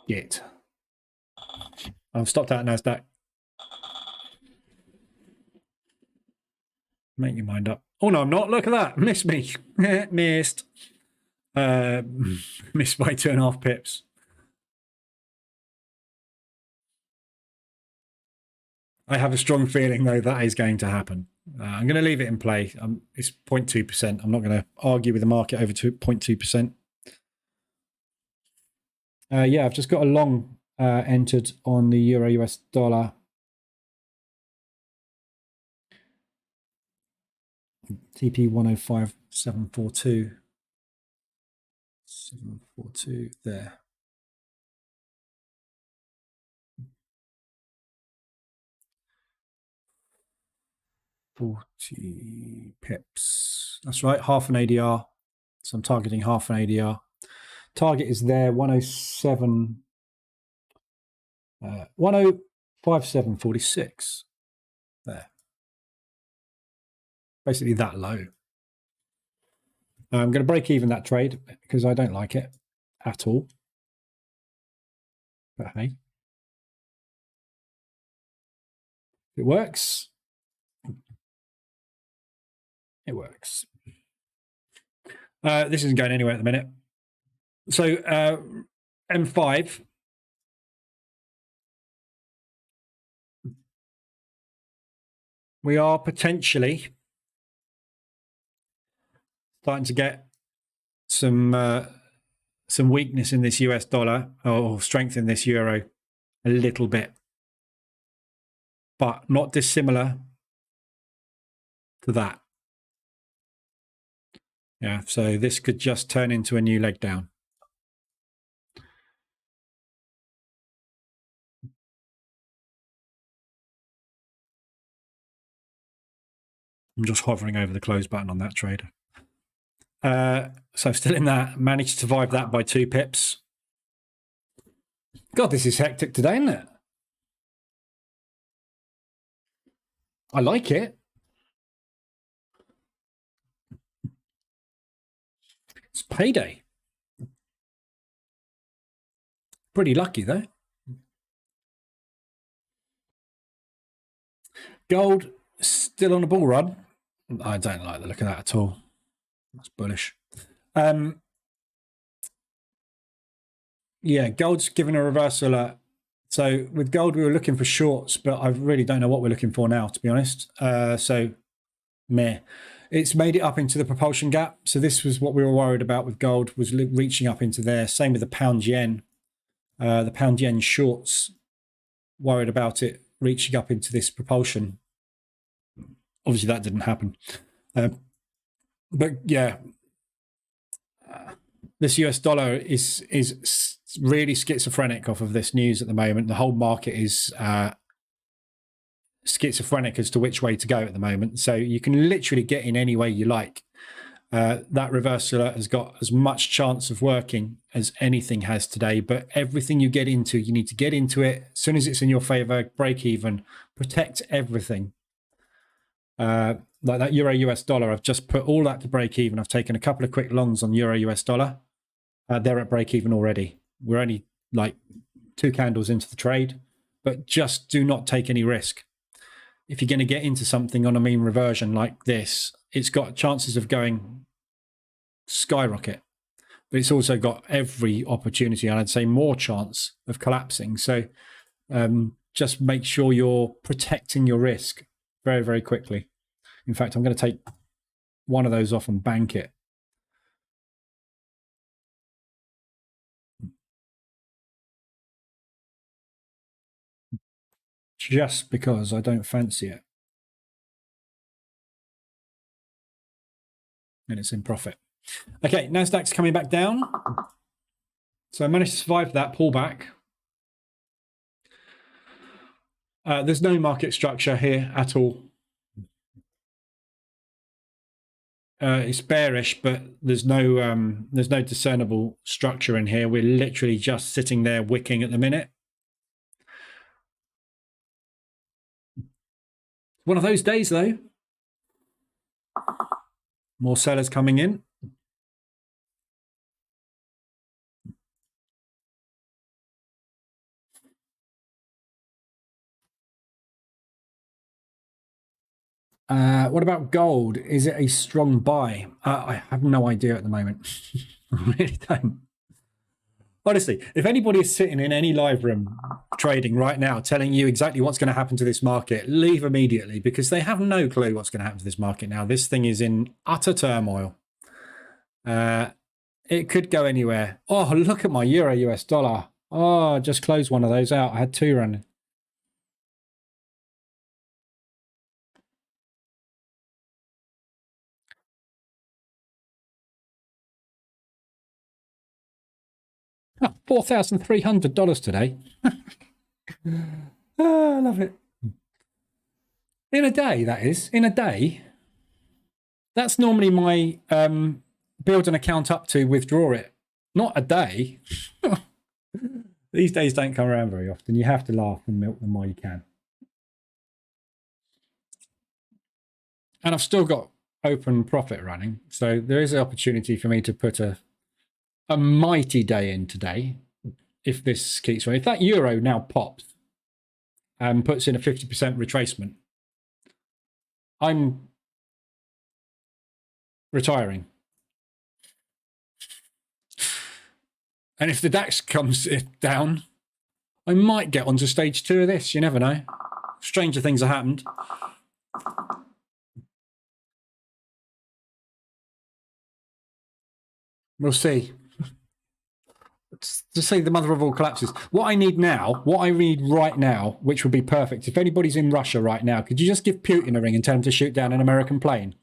Shit. I've stopped out NASDAQ. Make your mind up. Oh no, I'm not. Look at that. Missed me. Missed. Missed by 2.5 pips. I have a strong feeling, though, that is going to happen. I'm going to leave it in play. It's 0.2%. I'm not going to argue with the market over 0.2%. Yeah, I've just got a long entered on the Euro US dollar. TP 105.742. 742 there. 40 pips. That's right, half an ADR. So I'm targeting half an ADR. Target is there, 107, 105.746. There. Basically that low. I'm going to break even that trade because I don't like it at all. But hey, it works. It works. This isn't going anywhere at the minute. So M5. We are potentially starting to get some weakness in this US dollar, or strength in this euro a little bit, but not dissimilar to that. Yeah, so this could just turn into a new leg down. I'm just hovering over the close button on that trade. So still in that, managed to survive that by 2 pips. God, this is hectic today, isn't it? I like it. It's payday. Pretty lucky, though. Gold still on a bull run. I don't like the look of that at all. That's bullish. Yeah, gold's given a reversal. So with gold, we were looking for shorts, but I really don't know what we're looking for now, to be honest. So meh. It's made it up into the propulsion gap. So this was what we were worried about with gold, was reaching up into there. Same with the pound yen. The pound yen shorts, worried about it reaching up into this propulsion. Obviously that didn't happen. But yeah, this US dollar is really schizophrenic off of this news at the moment. The whole market is schizophrenic as to which way to go at the moment. So you can literally get in any way you like. That reversal has got as much chance of working as anything has today, but everything you get into, you need to get into it. As soon as it's in your favor, break even, protect everything. Like that Euro US dollar, I've just put all that to break even. I've taken a couple of quick longs on Euro US dollar. They're at break even already. We're only like 2 candles into the trade, but just do not take any risk. if you're going to get into something on a mean reversion like this, it's got chances of going skyrocket, but it's also got every opportunity, and I'd say more chance of collapsing. So just make sure you're protecting your risk very, very quickly. In fact, I'm going to take one of those off and bank it. Just because I don't fancy it. And it's in profit. Okay, Nasdaq's coming back down. So I managed to survive that pullback. There's no market structure here at all. It's bearish, but there's no discernible structure in here. We're literally just sitting there wicking at the minute. One of those days, though. More sellers coming in. What about gold? Is it a strong buy? I have no idea at the moment. I really don't. Honestly, if anybody is sitting in any live room trading right now telling you exactly what's going to happen to this market, leave immediately, because they have no clue what's going to happen to this market now. This thing is in utter turmoil. It could go anywhere. Oh, look at my euro US dollar. Oh, I just closed one of those out. I had two running. Oh, $4,300 today. Oh, I love it. In a day, that is. In a day. That's normally my build an account up to withdraw it. Not a day. These days don't come around very often. You have to laugh and milk them while you can. And I've still got open profit running. So there is an opportunity for me to put a mighty day in today if this keeps running. If that euro now pops and puts in a 50% retracement, I'm retiring. And if the DAX comes down, I might get onto stage 2 of this. You never know. Stranger things have happened. We'll see. To say the mother of all collapses. What I need now, what I need right now, which would be perfect, if anybody's in Russia right now, could you just give Putin a ring and tell him to shoot down an American plane?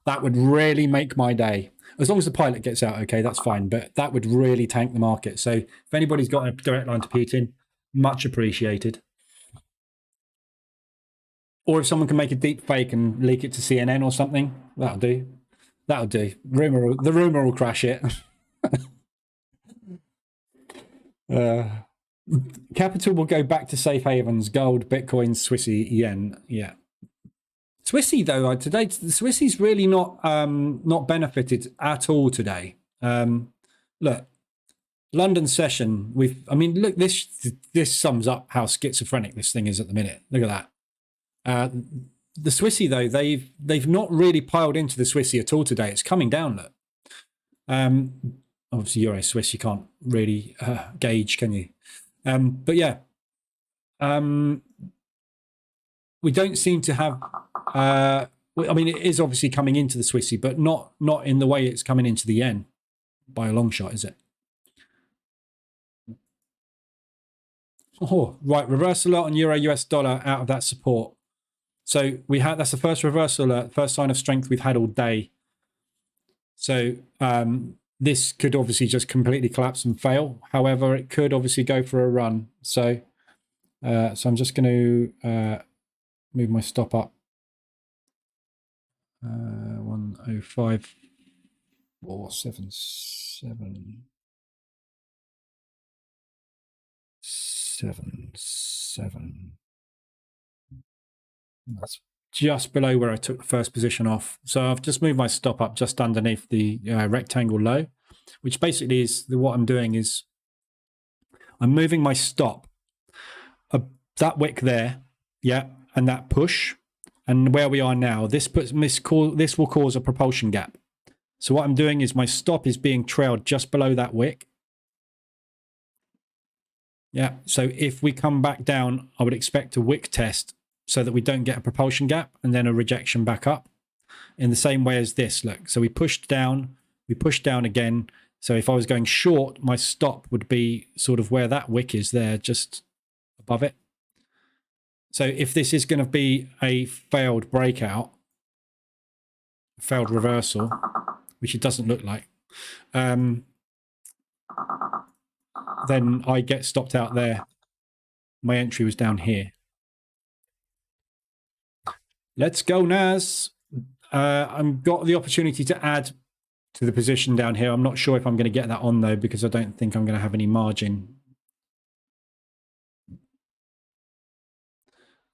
That would really make my day. As long as the pilot gets out okay, that's fine, but that would really tank the market. So if anybody's got a direct line to Putin, much appreciated. Or if someone can make a deep fake and leak it to CNN or something, that'll do. That'll do. The rumor will crash it. Capital will go back to safe havens, gold, Bitcoin, Swissy, yen. Yeah. Swissy, though, today, the Swissy's really not benefited at all today. Look, London session, look, this sums up how schizophrenic this thing is at the minute. Look at that. The Swissy, though, they've not really piled into the Swissy at all today. It's coming down, look. Obviously, Euro Swiss, you can't really gauge, can you? But yeah, we don't seem to have. It is obviously coming into the Swissy, but not in the way it's coming into the yen by a long shot, is it? Oh, right, reversal alert on Euro US dollar out of that support. So that's the first reversal alert, first sign of strength we've had all day. So this could obviously just completely collapse and fail. However, it could obviously go for a run. So I'm just going to move my stop up. 105,477. That's just below where I took the first position off. So I've just moved my stop up just underneath the rectangle low, which basically is what I'm doing is I'm moving my stop that wick there, yeah, and that push and where we are now, this will cause a propulsion gap. So what I'm doing is my stop is being trailed just below that wick. Yeah, so if we come back down, I would expect a wick test so that we don't get a propulsion gap and then a rejection back up in the same way as this. Look, so we pushed down again. So if I was going short, my stop would be sort of where that wick is there, just above it. So if this is going to be a failed breakout, failed reversal, which it doesn't look like, then I get stopped out there. My entry was down here. Let's go, Naz. I've got the opportunity to add to the position down here. I'm not sure if I'm going to get that on, though, because I don't think I'm going to have any margin.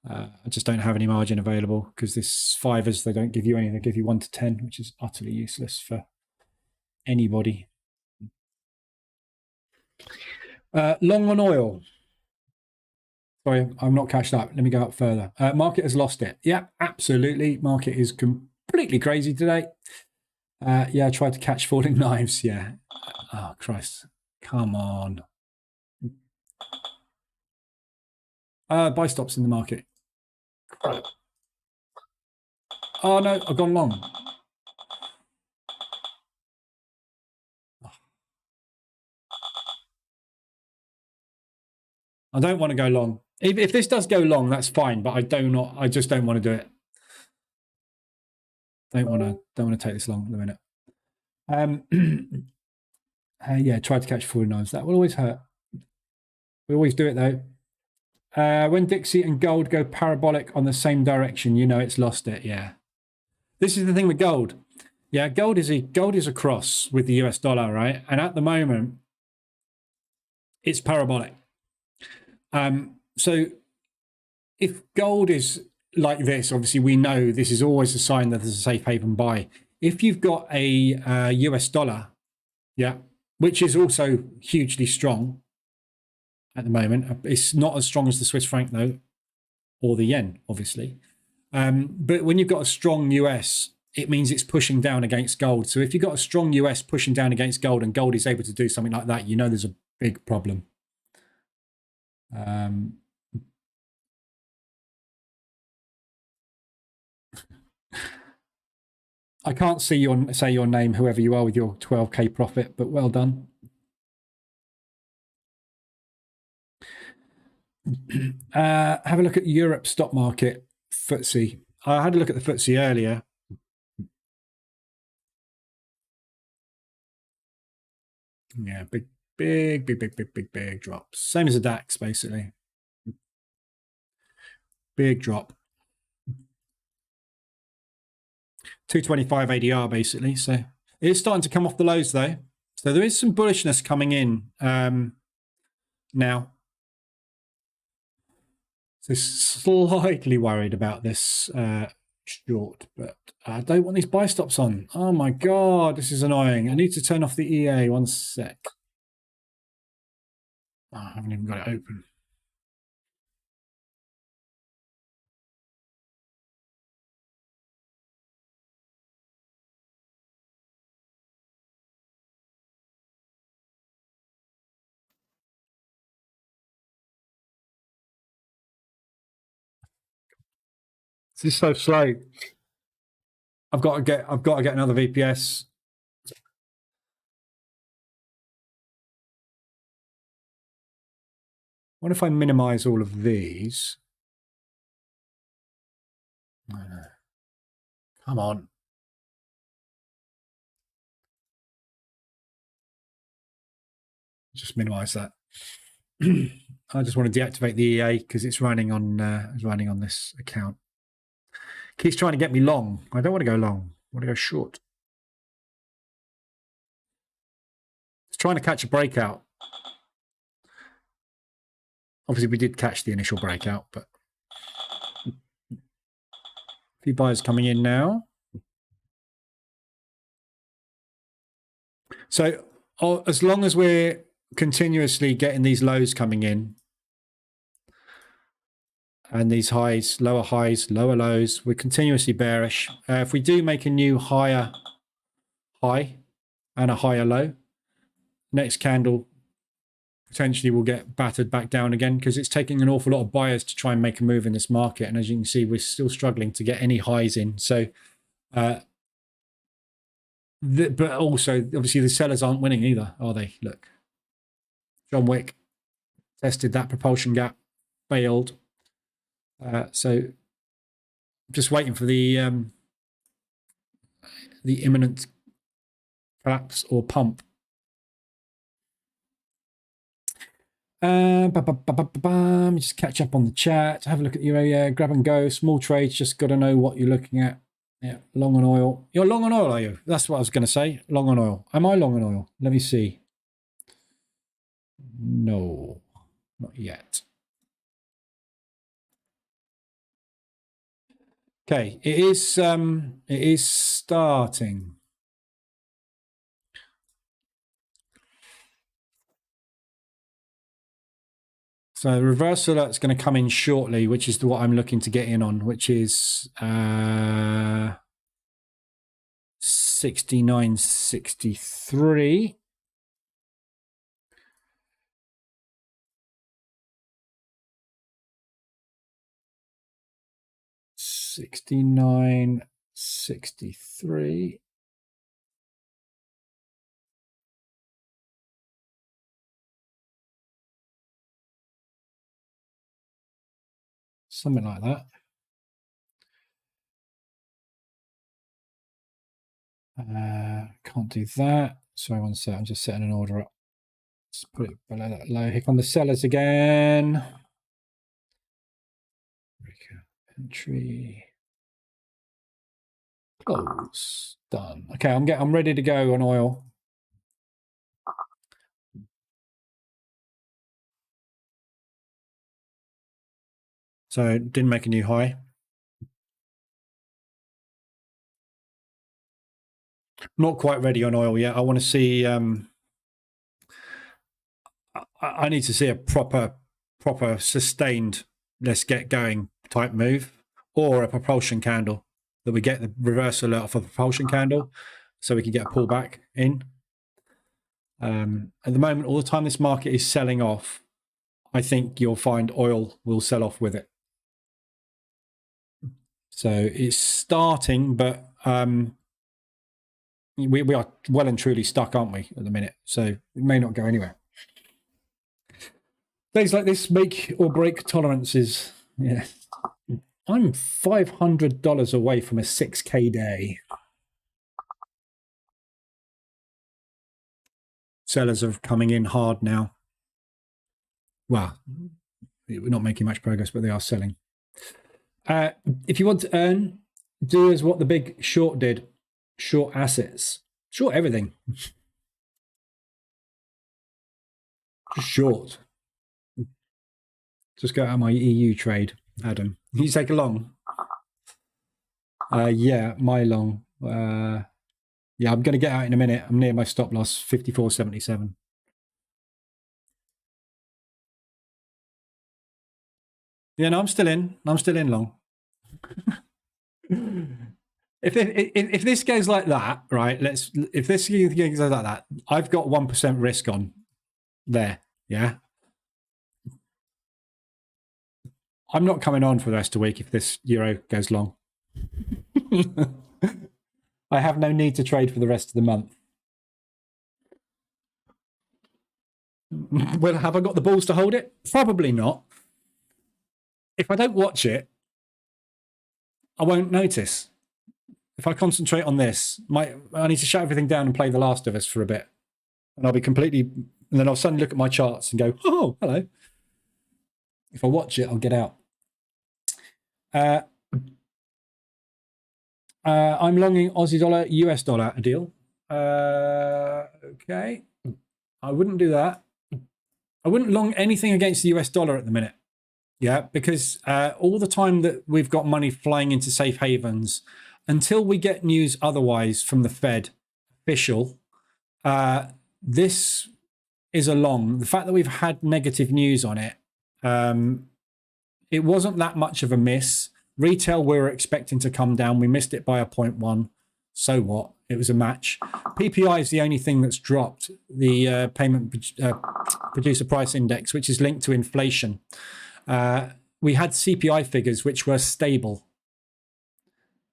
I just don't have any margin available because this fivers, they don't give you anything. They give you 1 to 10, which is utterly useless for anybody. Long on oil. Sorry, I'm not cashed up. Let me go up further. Market has lost it. Yeah, absolutely. Market is completely crazy today. Yeah, I tried to catch falling knives. Yeah. Oh, Christ. Come on. Buy stops in the market. Crap. Oh, no, I've gone long. I don't want to go long. If this does go long, that's fine, but I just don't want to do it. Don't want to take this long at the minute. Yeah, try to catch falling knives. That will always hurt. We always do it though. When Dixie and gold go parabolic on the same direction, you know it's lost it. Yeah. This is the thing with gold. Yeah, gold is a cross with the US dollar, right? And at the moment, it's parabolic. So if gold is like this, obviously we know this is always a sign that there's a safe haven buy. If you've got a US dollar, yeah, which is also hugely strong at the moment. It's not as strong as the Swiss franc though, or the yen, obviously. But when you've got a strong US, it means it's pushing down against gold. So if you've got a strong US pushing down against gold and gold is able to do something like that, you know there's a big problem. I can't say your name, whoever you are, with your 12k profit, but well done. Have a look at Europe stock market, FTSE. I had a look at the FTSE earlier. Yeah, big drops. Same as a DAX, basically. Big drop. 225 ADR, basically. So it's starting to come off the lows, though. So there is some bullishness coming in now. So slightly worried about this short, but I don't want these buy stops on. Oh my God, this is annoying. I need to turn off the EA. 1 sec. Oh, I haven't even got it open. This is so slow. I've got to get another VPS. What if I minimize all of these? Come on. Just minimize that. I just want to deactivate the EA because it's running on this account. Keeps trying to get me long. I don't want to go long. I want to go short. It's trying to catch a breakout. Obviously, we did catch the initial breakout, but a few buyers coming in now. So as long as we're continuously getting these lows coming in, and these highs, lower lows. We're continuously bearish. If we do make a new higher high and a higher low, next candle potentially will get battered back down again, because it's taking an awful lot of buyers to try and make a move in this market. And as you can see, we're still struggling to get any highs in. So, but also, obviously, the sellers aren't winning either, are they? Look, John Wick tested that propulsion gap, failed. So just waiting for the imminent collapse or pump. Just catch up on the chat. Have a look at your grab and go. Small trades, just got to know what you're looking at. Yeah, long on oil. You're long on oil, are you? That's what I was going to say. Long on oil. Am I long on oil? Let me see. No, not yet. Okay, it is starting. So the reverse alert's going to come in shortly, which is what I'm looking to get in on, which is 69.63. $69.63. Something like that. Can't do that. Sorry, one sec. I'm just setting an order up. Let's put it below that low. Here come the sellers again. Breakout entry. Close. Done. Okay, I'm ready to go on oil. So didn't make a new high. Not quite ready on oil yet. I want to see. I need to see a proper sustained, let's get going type move, or a propulsion candle that we get the reverse alert off a propulsion candle, so we can get a pullback in. At the moment, all the time this market is selling off, I think you'll find oil will sell off with it. So it's starting, but we are well and truly stuck, aren't we, at the minute? So it may not go anywhere. Days like this make or break tolerances. Yeah. I'm $500 away from a 6K day. Sellers are coming in hard now. Well, we're not making much progress, but they are selling. If you want to earn, do as what the big short did. Short assets. Short everything. Just short. Just go out of my EU trade, Adam. Can you take a long? Yeah, my long. Yeah, I'm going to get out in a minute. I'm near my stop loss, 54.77. Yeah, no, I'm still in. I'm still in long. If this goes like that, right? If this goes like that, I've got 1% risk on there. Yeah. I'm not coming on for the rest of the week if this euro goes long. I have no need to trade for the rest of the month. Well, have I got the balls to hold it? Probably not. If I don't watch it, I won't notice. If I concentrate on this, I need to shut everything down and play The Last of Us for a bit. And I'll be completely... And then I'll suddenly look at my charts and go, oh, hello. If I watch it, I'll get out. I'm longing Aussie dollar, US dollar, a deal. Okay. I wouldn't do that. I wouldn't long anything against the US dollar at the minute. Yeah, because all the time that we've got money flying into safe havens, until we get news otherwise from the Fed official, this is a long. The fact that we've had negative news on it it wasn't that much of a miss. Retail, we were expecting to come down. We missed it by a 0.1. So what? It was a match. PPI is the only thing that's dropped, the payment producer price index, which is linked to inflation. We had CPI figures which were stable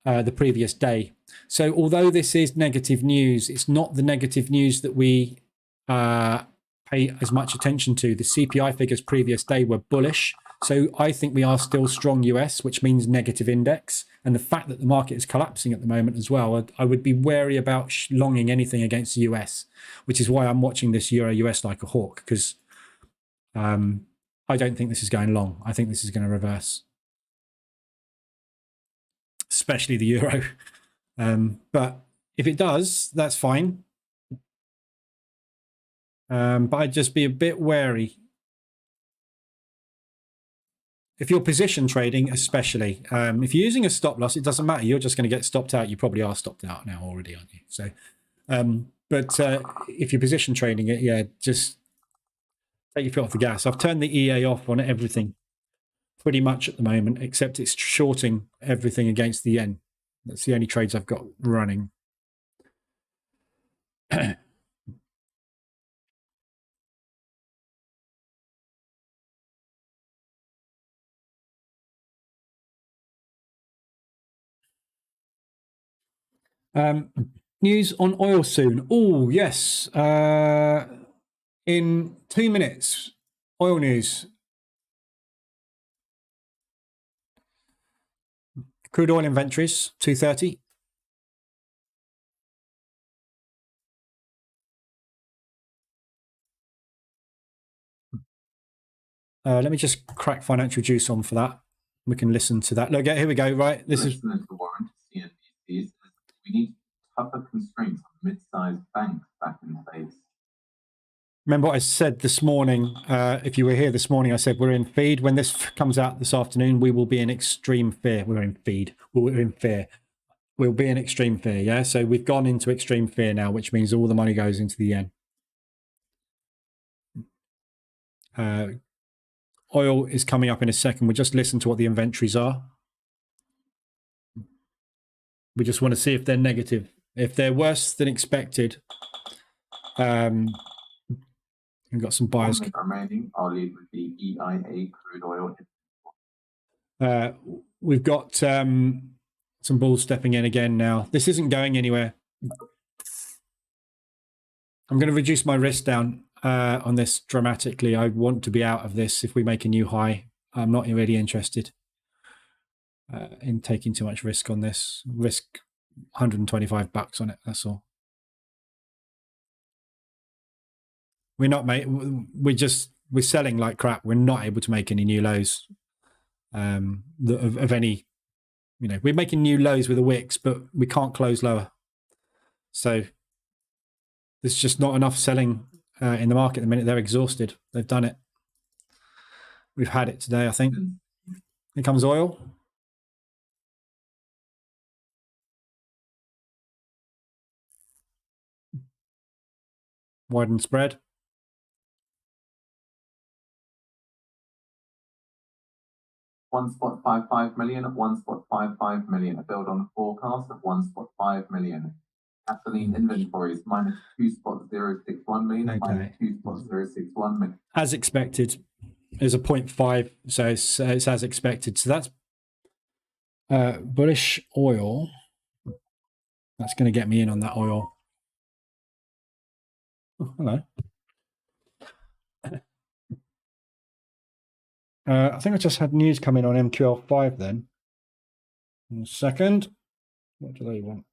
the previous day. So although this is negative news, it's not the negative news that we pay as much attention to. The CPI figures previous day were bullish. So I think we are still strong US, which means negative index. And the fact that the market is collapsing at the moment as well, I would be wary about longing anything against the US, which is why I'm watching this Euro US like a hawk, because I don't think this is going long. I think this is going to reverse, especially the Euro. But if it does, that's fine. But I'd just be a bit wary. If you're position trading, especially, if you're using a stop loss, it doesn't matter. You're just going to get stopped out. You probably are stopped out now already, aren't you? So, but if you're position trading it, yeah, just take your foot off the gas. I've turned the EA off on everything pretty much at the moment, except it's shorting everything against the yen. That's the only trades I've got running. News on oil soon. Oh, yes. In 2 minutes, oil news. Crude oil inventories, 230. Let me just crack financial juice on for that. We can listen to that. Look, here we go. Right, this is the warrant. CNBC says we need tougher constraints on mid-sized banks back in place. Remember what I said this morning? If you were here this morning, I said we're in feed. When this comes out this afternoon, we will be in extreme fear. We're in feed. We're in fear. We'll be in extreme fear. Yeah. So we've gone into extreme fear now, which means all the money goes into the yen. Oil is coming up in a second. We just listen to what the inventories are. We just want to see if they're negative. If they're worse than expected, we've got some buyers. Remaining, I'll lead with the EIA crude oil. We've got some bulls stepping in again now. This isn't going anywhere. I'm going to reduce my risk down on this dramatically. I want to be out of this if we make a new high. I'm not really interested in taking too much risk on this. Risk $125 on it, that's all. We're not we're selling like crap. We're not able to make any new lows of any, we're making new lows with the wicks, but we can't close lower. So there's just not enough selling in the market at the minute. They're exhausted. They've done it. We've had it today, I think. Here comes oil. Widen spread. $1.55 million at $1.55 million. A build on a forecast of $1.5 million. Gasoline inventories minus $2.061 million. Okay. Minus $2.061 million. As expected, there's a 0.5, so it's as expected. So that's bullish oil. That's going to get me in on that oil. Oh, hello. I think I just had news coming on MQL5 then. In a second. What do they want?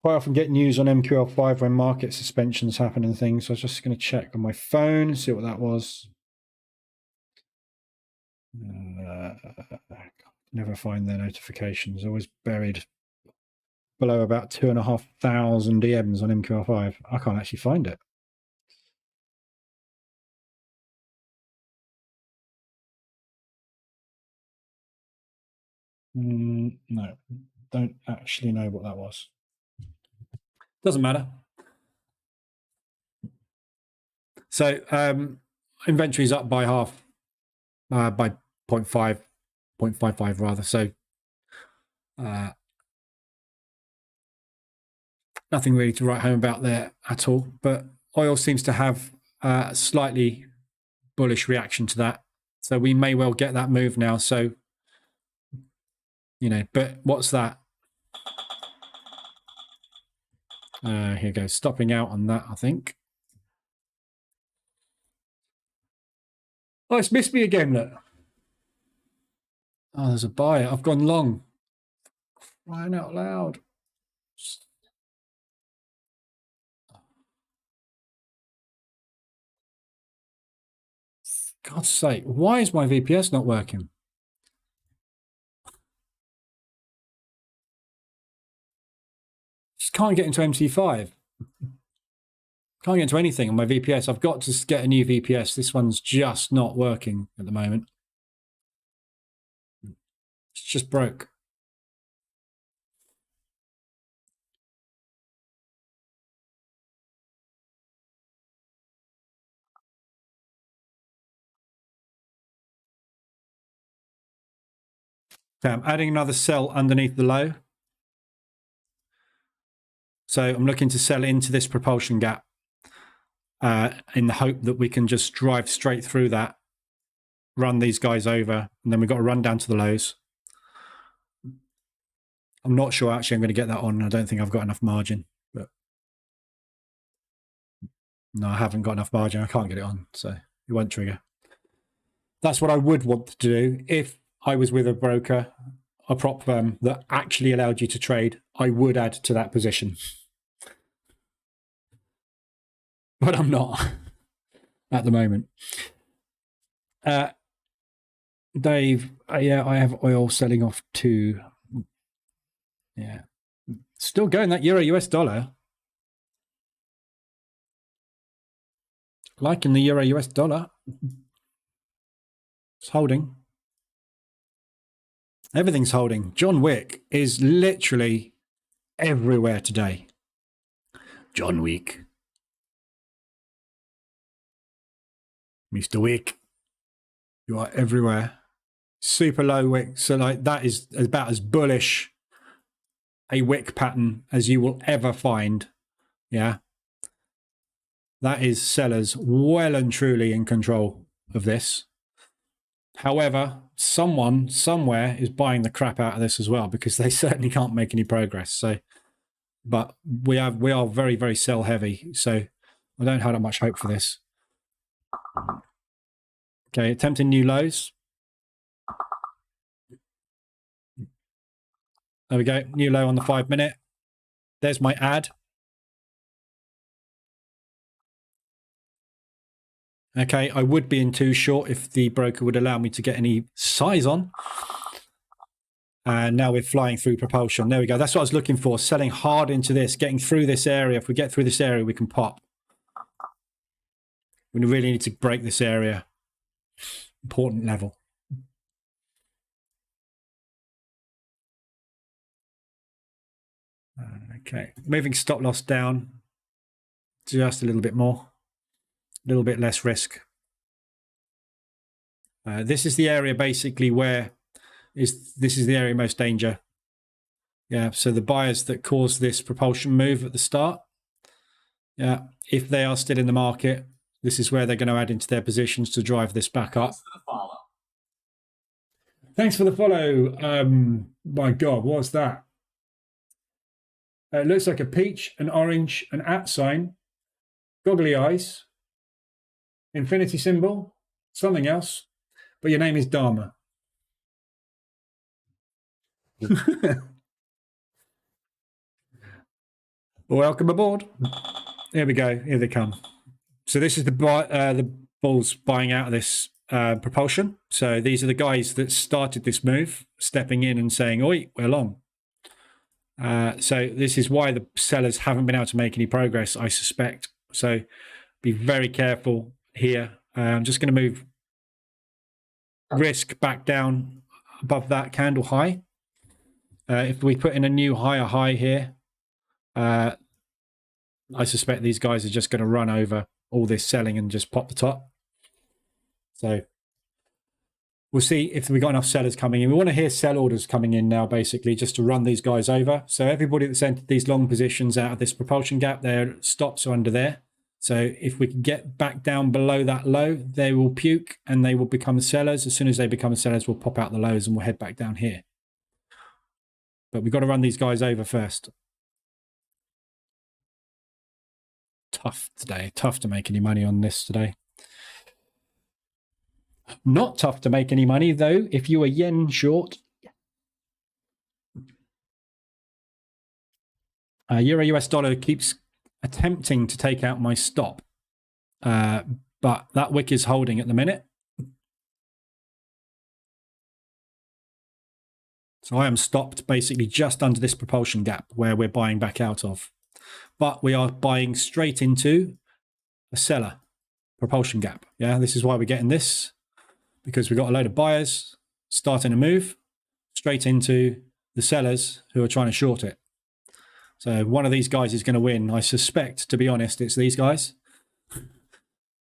Quite often get news on MQL5 when market suspensions happen and things. So I was just going to check on my phone and see what that was. Never find their notifications. Always buried below about 2,500 EMs on MQL5. I can't actually find it. No, don't actually know what that was. Doesn't matter. So inventory is up by half, by 0.55 rather. So nothing really to write home about there at all. But oil seems to have a slightly bullish reaction to that. So we may well get that move now. So, you know, but what's that? Here goes, stopping out on that, I think. Oh, it's missed me again, look. Oh, there's a buyer. I've gone long. Crying out loud. God's sake, why is my VPS not working? Just can't get into MT5. Can't get into anything on my VPS. I've got to get a new VPS. This one's just not working at the moment. It's just broke. Okay, I'm adding another sell underneath the low. So I'm looking to sell into this propulsion gap in the hope that we can just drive straight through that, run these guys over, and then we've got to run down to the lows. I'm not sure actually I'm going to get that on. I don't think I've got enough margin. But no, I haven't got enough margin. I can't get it on, so it won't trigger. That's what I would want to do if I was with a broker, a prop firm that actually allowed you to trade. I would add to that position. But I'm not at the moment. Dave, yeah, I have oil selling off too. Yeah. Still going, that euro US dollar. Liking the euro US dollar. It's holding. Everything's holding. John Wick is literally everywhere today. John Wick. Mr. Wick. You are everywhere. Super low wick. So like that is about as bullish a wick pattern as you will ever find. Yeah. That is sellers well and truly in control of this. However, someone somewhere is buying the crap out of this as well, because they certainly can't make any progress. So, but we are very, very sell heavy. So I don't have that much hope for this. Okay, attempting new lows. There we go, new low on the 5 minute. There's my ad. Okay, I would be in too short if the broker would allow me to get any size on. And now we're flying through propulsion. There we go. That's what I was looking for. Selling hard into this, getting through this area. If we get through this area, we can pop. We really need to break this area. Important level. Okay, moving stop loss down just a little bit more, a little bit less risk. This is the area basically where this is the area most danger. Yeah, so the buyers that caused this propulsion move at the start, yeah, if they are still in the market, this is where they're going to add into their positions to drive this back up. Thanks for the follow. My God, what's that? It looks like a peach, an orange, an @ sign, goggly eyes, infinity symbol, something else, but your name is Dharma. Welcome aboard. Here we go. Here they come. So this is the bulls buying out of this propulsion. So these are the guys that started this move, stepping in and saying, "Oi, we're long." So this is why the sellers haven't been able to make any progress, I suspect. So be very careful here. I'm just going to move risk back down above that candle high. If we put in a new higher high here, I suspect these guys are just going to run over all this selling and just pop the top. So we'll see if we got enough sellers coming in. We want to hear sell orders coming in now, basically, just to run these guys over. So everybody that's entered these long positions out of this propulsion gap, their stops are under there. So if we can get back down below that low, they will puke and they will become sellers. As soon as they become sellers, we'll pop out the lows and we'll head back down here. But we've got to run these guys over first. Tough today. Tough to make any money on this today. Not tough to make any money, though, if you are yen short. Euro US dollar keeps attempting to take out my stop. But that wick is holding at the minute. So I am stopped basically just under this propulsion gap where we're buying back out of. But we are buying straight into a seller propulsion gap. Yeah, this is why we're getting this, because we've got a load of buyers starting to move straight into the sellers who are trying to short it. So one of these guys is going to win. I suspect, to be honest, it's these guys.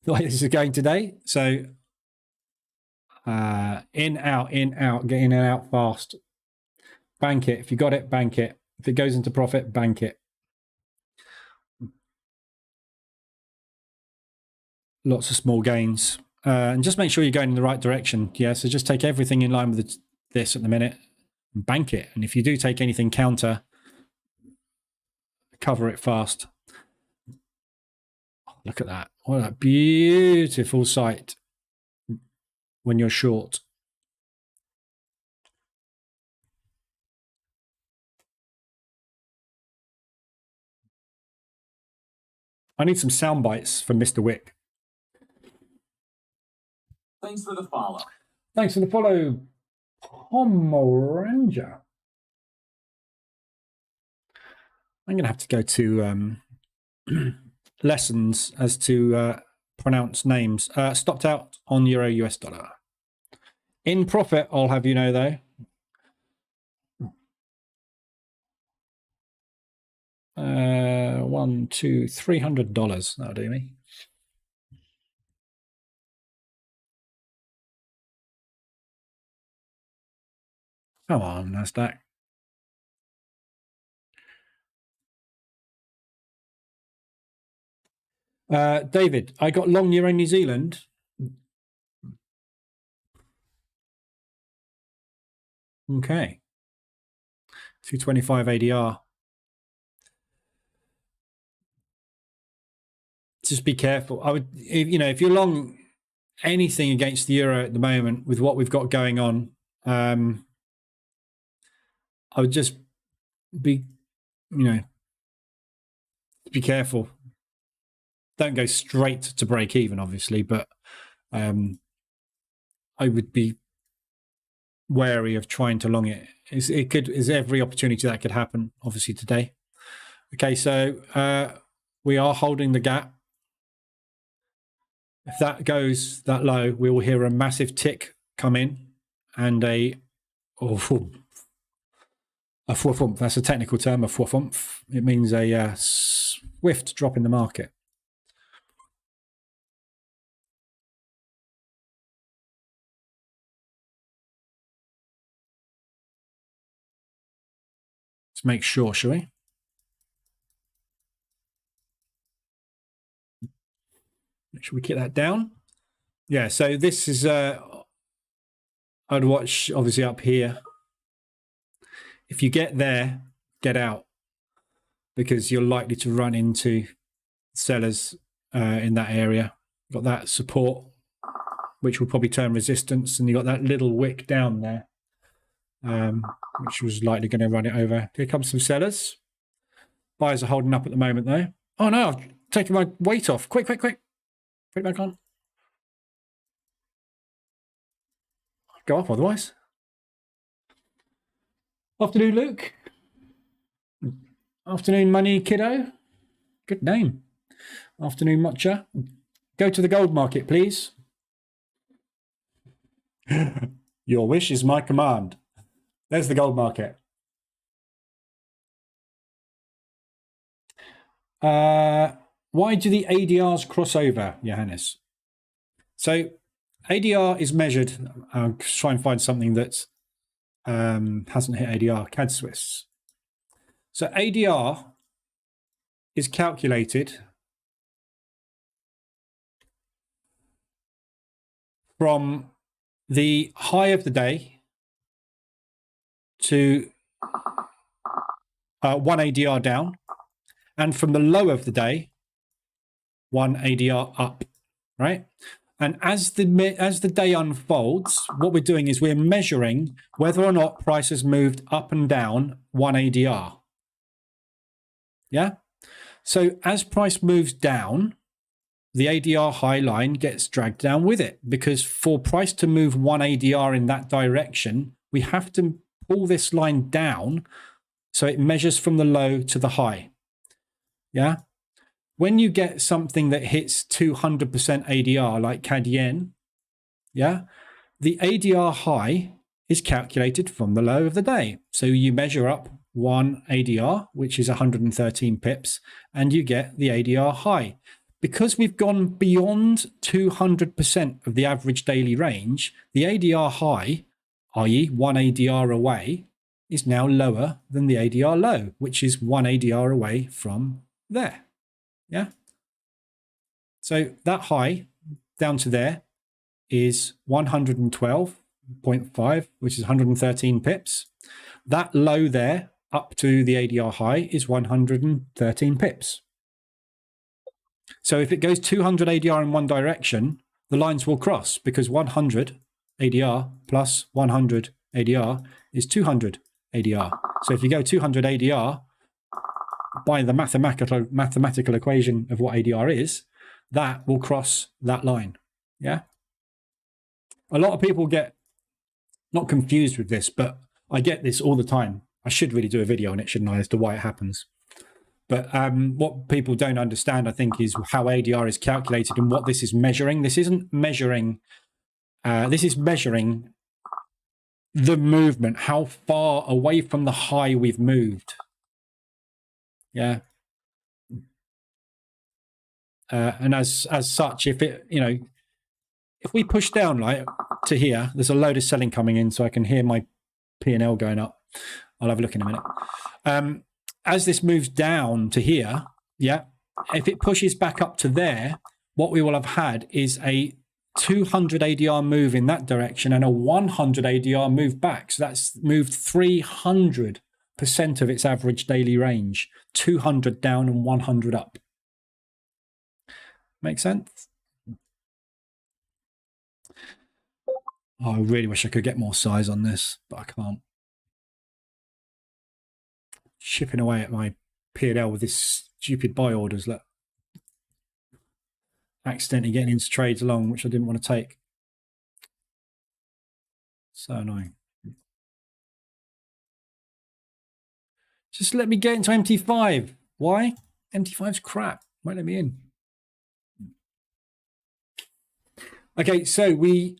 The way this is going today. So in, out, get in and out fast. Bank it. If you got it, bank it. If it goes into profit, bank it. Lots of small gains. And just make sure you're going in the right direction. Yeah, so just take everything in line with this at the minute and bank it. And if you do take anything counter, cover it fast. Look at that. What a beautiful sight when you're short. I need some sound bites from Mr. Wick. Thanks for the follow. Thanks for the follow, Pomeranja. I'm going to have to go to lessons as to pronounce names. Stopped out on Euro US dollar. In profit, I'll have you know, though. $300. That'll do me. Come on, NASDAQ. David, I got long Euro New Zealand. Okay. 225 ADR. Just be careful. I would, if you're long anything against the euro at the moment with what we've got going on, I would just be careful. Don't go straight to break even, obviously, but I would be wary of trying to long it. There's every opportunity that could happen, obviously, today. Okay, so we are holding the gap. If that goes that low, we will hear a massive tick come in and a fwthump. That's a technical term, a fwthump. It means a swift drop in the market. Let's make sure, shall we? Make sure we get that down. Yeah, so this is, I'd watch obviously up here. If you get there, get out, because you're likely to run into sellers in that area. Got that support, which will probably turn resistance, and you got that little wick down there, which was likely going to run it over. Here comes some sellers. Buyers are holding up at the moment, though. Oh no, I've taken my weight off. Quick, quick, quick. Put it back on. Go up otherwise. Afternoon, Luke. Afternoon, Money Kiddo. Good name. Afternoon, Matcha. Go to the gold market, please. Your wish is my command. There's the gold market. Why do the ADRs cross over, Johannes? So ADR is measured. I'll try and find something that hasn't hit ADR, CAD Swiss. So ADR is calculated from the high of the day to 1 ADR down, and from the low of the day, 1 ADR up, right? And as the day unfolds, what we're doing is we're measuring whether or not price has moved up and down 1 ADR. Yeah? So as price moves down, the ADR high line gets dragged down with it, because for price to move 1 ADR in that direction, we have to pull this line down so it measures from the low to the high. Yeah? When you get something that hits 200% ADR like CAD Yen, yeah, the ADR high is calculated from the low of the day. So you measure up 1 ADR, which is 113 pips, and you get the ADR high. Because we've gone beyond 200% of the average daily range, the ADR high, i.e. 1 ADR away, is now lower than the ADR low, which is 1 ADR away from there. Yeah. So that high down to there is 112.5, which is 113 pips. That low there up to the ADR high is 113 pips. So if it goes 200 ADR in one direction, the lines will cross, because 100 ADR plus 100 ADR is 200 ADR. So if you go 200 ADR, by the mathematical equation of what ADR is, that will cross that line. Yeah. A lot of people get not confused with this, but I get this all the time. I should really do a video on it, shouldn't I, as to why it happens. But what people don't understand, I think, is how ADR is calculated and what this is measuring. This isn't measuring, this is measuring the movement, how far away from the high we've moved. Yeah. And as such, if it, if we push down like to here, there's a load of selling coming in, so I can hear my P&L going up. I'll have a look in a minute. As this moves down to here, yeah, if it pushes back up to there, what we will have had is a 200 ADR move in that direction and a 100 ADR move back. So that's moved 300% of its average daily range, 200 down and 100 up. Make sense? Oh, I really wish I could get more size on this, but I can't. Chipping away at my P&L with this stupid buy orders. Look, accidentally getting into trades along, which I didn't want to take. So annoying. Just let me get into MT5. Why? MT5's crap. Won't let me in. Okay, so we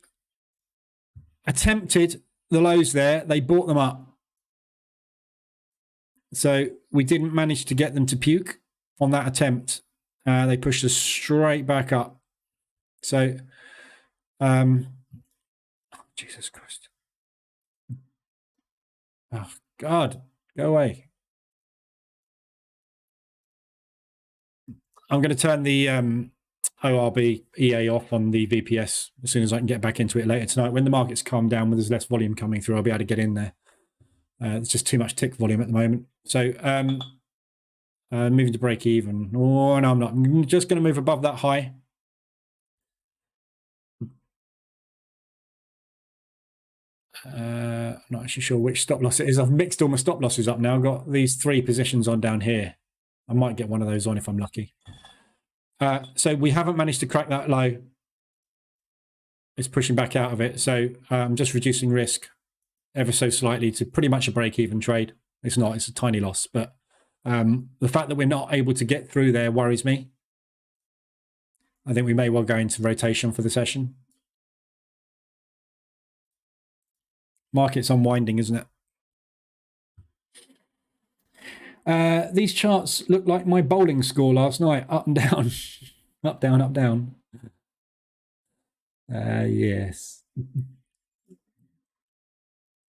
attempted the lows there. They bought them up. So we didn't manage to get them to puke on that attempt. They pushed us straight back up. So, Jesus Christ. Oh, God, go away. I'm going to turn the ORB EA off on the VPS as soon as I can get back into it later tonight. When the markets calm down, when there's less volume coming through, I'll be able to get in there. There's just too much tick volume at the moment. So moving to break even. Oh, no, I'm not. I'm just going to move above that high. Not actually sure which stop loss it is. I've mixed all my stop losses up now. I've got these 3 positions on down here. I might get one of those on if I'm lucky. So we haven't managed to crack that low. It's pushing back out of it. So I'm just reducing risk ever so slightly to pretty much a break-even trade. It's not, it's a tiny loss, but the fact that we're not able to get through there worries me. I think we may well go into rotation for the session. Market's unwinding, isn't it? These charts look like my bowling score last night. Up and down. Up, down, up, down. Yes.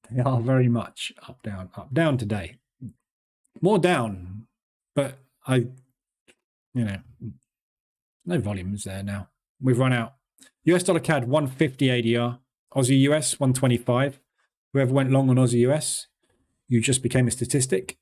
They are very much up, down today. More down. But no volumes there now. We've run out. US dollar CAD 150 ADR. Aussie US 125. Whoever went long on Aussie US, you just became a statistic.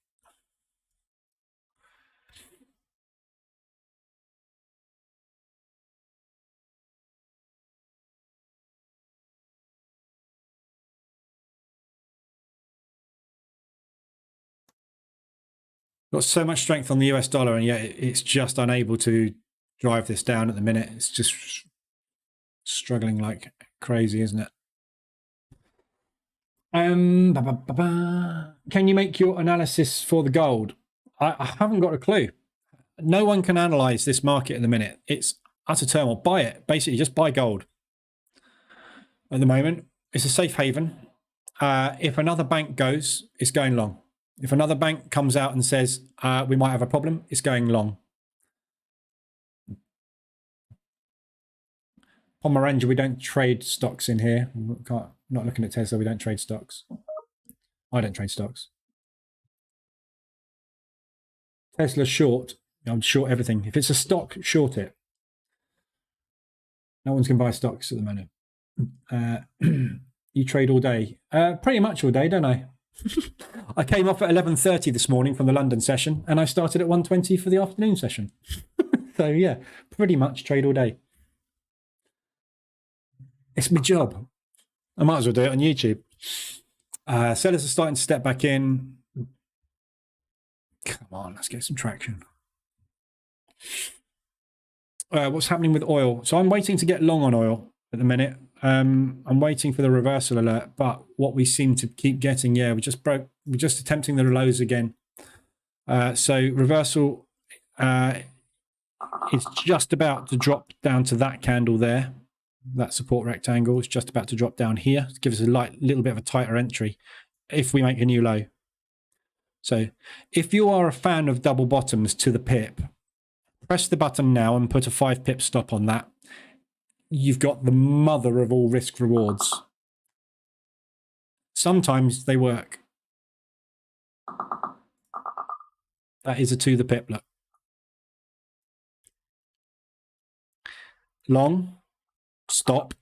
Got so much strength on the US dollar, and yet it's just unable to drive this down at the minute. It's just struggling like crazy, isn't it? Can you make your analysis for the gold? I haven't got a clue. No one can analyze this market at the minute. It's utter turmoil. Buy it. Basically, just buy gold. At the moment, it's a safe haven. If another bank goes, it's going long. If another bank comes out and says, we might have a problem, it's going long. Pomerania, we don't trade stocks in here. Not looking at Tesla, we don't trade stocks. I don't trade stocks. Tesla short. I'm short everything. If it's a stock, short it. No one's going to buy stocks at the moment. You trade all day. Pretty much all day, don't I? I came off at 11:30 this morning from the London session, and I started at 1:20 for the afternoon session. So yeah, pretty much trade all day. It's my job. I might as well do it on YouTube. Sellers are starting to step back in. Come on, let's get some traction. What's happening with oil? So I'm waiting to get long on oil at the minute. I'm waiting for the reversal alert, but what we seem to keep getting, we're just attempting the lows again. So reversal is just about to drop down to that candle there. That support rectangle is just about to drop down here to give us a little bit of a tighter entry if we make a new low. So if you are a fan of double bottoms to the pip, press the button now and put a 5 pip stop on that. You've got the mother of all risk rewards. Sometimes they work. That is a to the pip, look. Long, stop,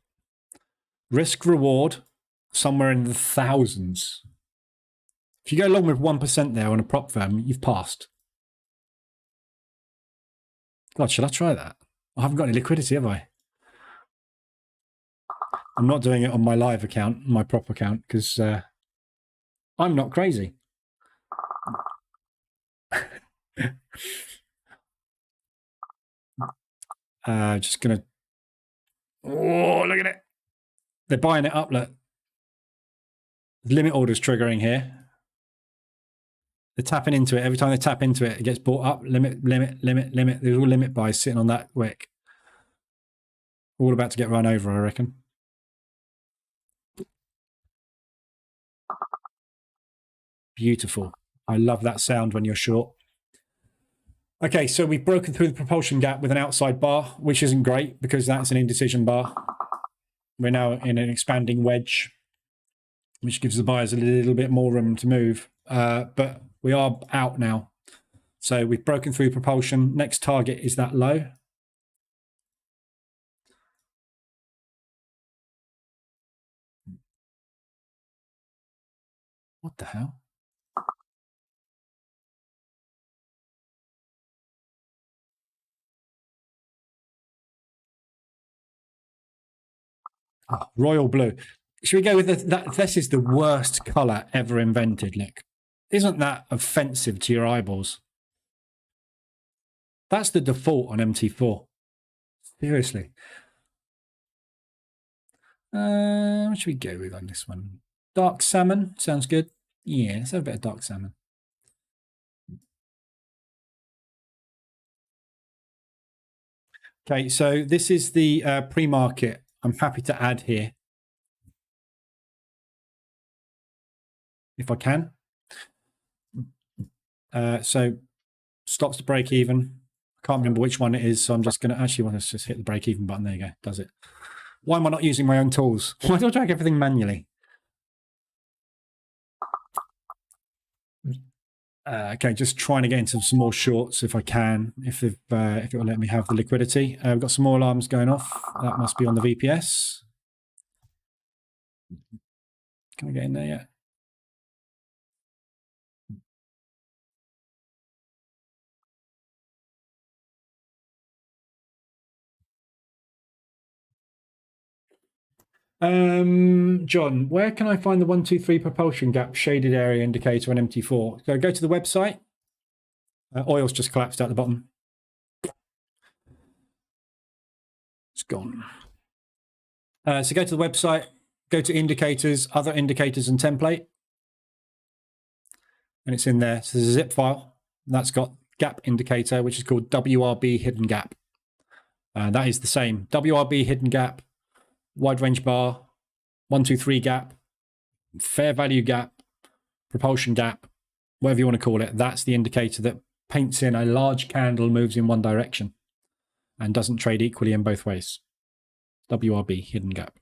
risk reward, somewhere in the thousands. If you go long with 1% there on a prop firm, you've passed. God, should I try that? I haven't got any liquidity, have I? I'm not doing it on my live account, my prop account, because I'm not crazy. Just gonna. Oh, look at it! They're buying it up. Look, limit orders triggering here. They're tapping into it. Every time they tap into it, it gets bought up. Limit, limit, limit, limit. There's all limit buys sitting on that wick. All about to get run over, I reckon. Beautiful. I love that sound when you're short. Okay, so we've broken through the propulsion gap with an outside bar, which isn't great because that's an indecision bar. We're now in an expanding wedge, which gives the buyers a little bit more room to move. But we are out now. So we've broken through propulsion. Next target is that low. What the hell? Oh, royal blue. Should we go with that? This is the worst color ever invented. Look, isn't that offensive to your eyeballs? That's the default on MT4. Seriously. What should we go with on this one? Dark salmon sounds good. Yeah, let's have a bit of dark salmon. Okay, so this is the pre-market. I'm happy to add here, if I can. So stops to break even. I can't remember which one it is, so I'm just going to actually want to just hit the break even button. There you go, does it. Why am I not using my own tools? Why do I drag everything manually? Okay, just trying to get into some more shorts if I can, if it will let me have the liquidity. We've got some more alarms going off. That must be on the VPS. Can I get in there yet? John, where can I find the 1, 2, 3 propulsion gap shaded area indicator on MT4? So go to the website. Oil's just collapsed out the bottom. It's gone. So go to the website, go to indicators, other indicators and template. And it's in there. So there's a zip file. That's got gap indicator, which is called WRB hidden gap. That is the same. WRB hidden gap, wide range bar, 1, 2, 3 gap, fair value gap, propulsion gap, whatever you want to call it. That's the indicator that paints in a large candle, moves in one direction and doesn't trade equally in both ways. WRB hidden gap.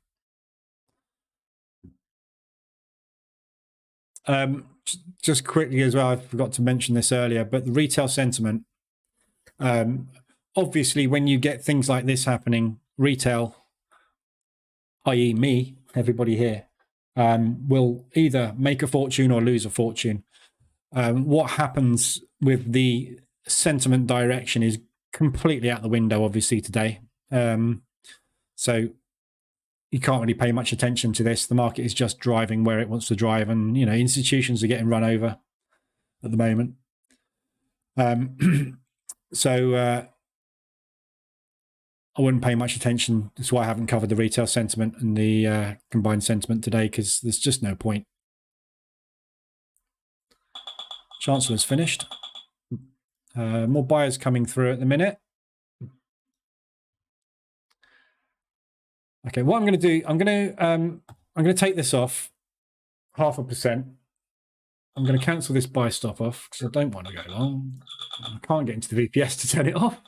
Just quickly as well, I forgot to mention this earlier, but the retail sentiment, obviously when you get things like this happening, retail, i.e. me, everybody here, will either make a fortune or lose a fortune. What happens with the sentiment direction is completely out the window, obviously, today. So you can't really pay much attention to this. The market is just driving where it wants to drive, and you know, institutions are getting run over at the moment. So I wouldn't pay much attention. That's why I haven't covered the retail sentiment and the combined sentiment today, because there's just no point. Chancellor's finished. More buyers coming through at the minute. Okay, what I'm going to do, I'm going to take this off 0.5%. I'm going to cancel this buy stop off because I don't want to go long. I can't get into the VPS to turn it off.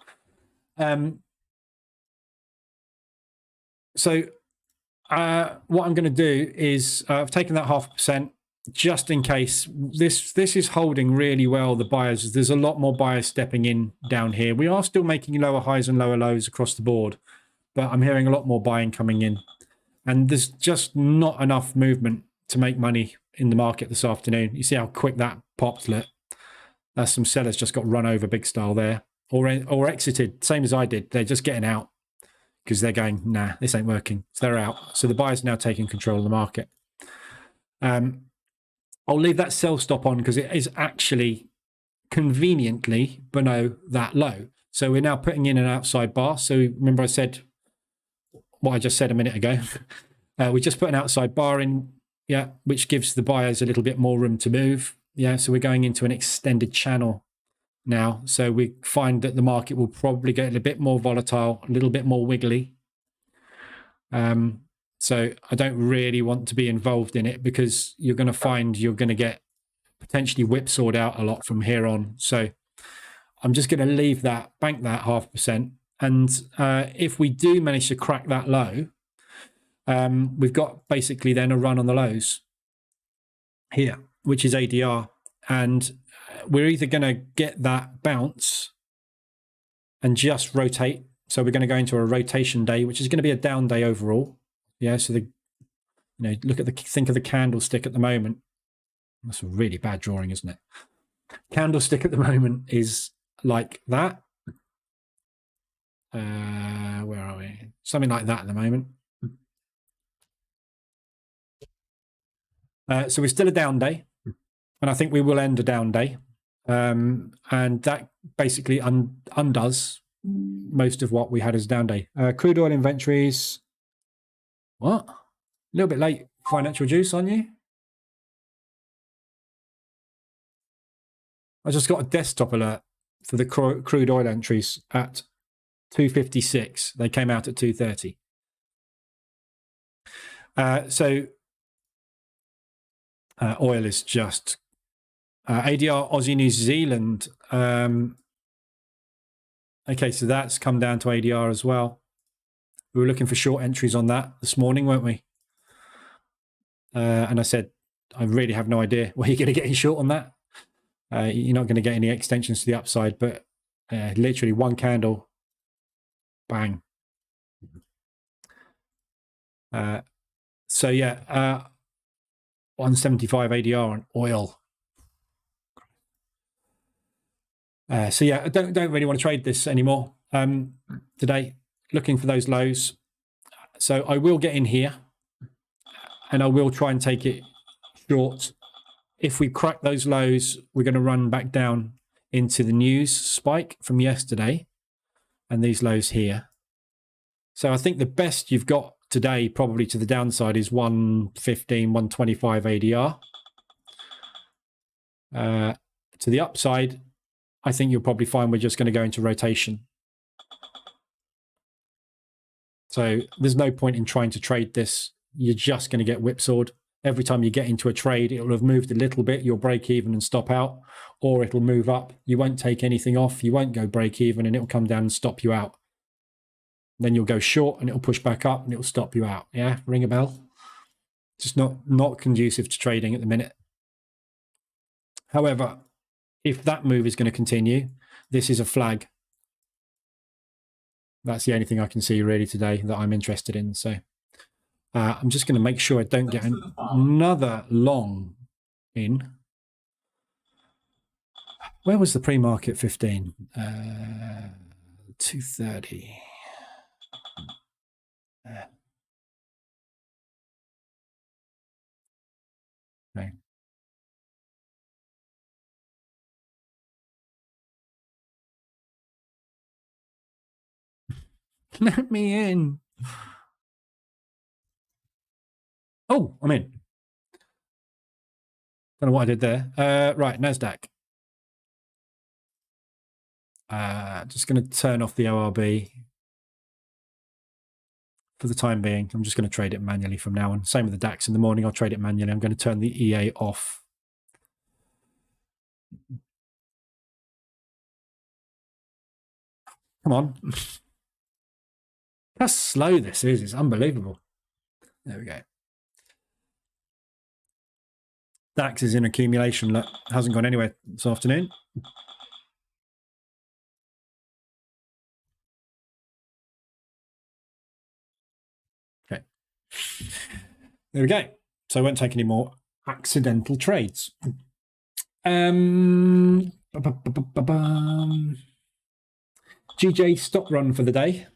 So what I'm going to do is I've taken that 0.5% just in case. This is holding really well, the buyers. There's a lot more buyers stepping in down here. We are still making lower highs and lower lows across the board, but I'm hearing a lot more buying coming in. And there's just not enough movement to make money in the market this afternoon. You see how quick that popped, look. Some sellers just got run over big style there, or exited, same as I did. They're just getting out because they're going, nah, this ain't working. So they're out. So the buyers are now taking control of the market. I'll leave that sell stop on because it is actually conveniently below that low. So we're now putting in an outside bar. So remember I said what I just said a minute ago. We just put an outside bar in, yeah, which gives the buyers a little bit more room to move. Yeah, so we're going into an extended channel now. So we find that the market will probably get a little bit more volatile, a little bit more wiggly. So I don't really want to be involved in it because you're going to find you're going to get potentially whipsawed out a lot from here on. So I'm just going to leave that, bank that 0.5%. And if we do manage to crack that low, we've got basically then a run on the lows here, which is ADR. And we're either going to get that bounce and just rotate. So we're going to go into a rotation day, which is going to be a down day overall. Yeah, so look at think of the candlestick at the moment. That's a really bad drawing, isn't it? Candlestick at the moment is like that. Where are we? Something like that at the moment. So we're still a down day, and I think we will end a down day. And that basically undoes most of what we had as down day. Crude oil inventories. What? A little bit late, financial juice on you? I just got a desktop alert for the crude oil entries at 2:56. They came out at 2:30. So oil is just ADR Aussie New Zealand. Okay, so that's come down to ADR as well. We were looking for short entries on that this morning, weren't we? And I said, I really have no idea where you're going to get in short on that. You're not going to get any extensions to the upside, but literally one candle, bang. So yeah, 175 ADR on oil. So yeah, I don't really want to trade this anymore today. Looking for those lows. So I will get in here and I will try and take it short. If we crack those lows, we're going to run back down into the news spike from yesterday and these lows here. So I think the best you've got today probably to the downside is 115, 125 ADR. To the upside, I think you'll probably find we're just going to go into rotation. So there's no point in trying to trade this. You're just going to get whipsawed. Every time you get into a trade, it'll have moved a little bit. You'll break even and stop out, or it'll move up. You won't take anything off. You won't go break even and it'll come down and stop you out. Then you'll go short and it'll push back up and it'll stop you out. Yeah, ring a bell. Just not conducive to trading at the minute. However, if that move is going to continue, this is a flag. That's the only thing I can see really today that I'm interested in. So I'm just going to make sure I don't get another long in. Where was the pre-market 15? 230. Okay. Let me in. Oh, I'm in. Don't know what I did there. Right, NASDAQ. Just going to turn off the ORB for the time being. I'm just going to trade it manually from now on. Same with the DAX in the morning. I'll trade it manually. I'm going to turn the EA off. Come on. How slow this is. It's unbelievable. There we go. DAX is in accumulation. Look, hasn't gone anywhere this afternoon. Okay. There we go. So I won't take any more accidental trades. GJ stop run for the day.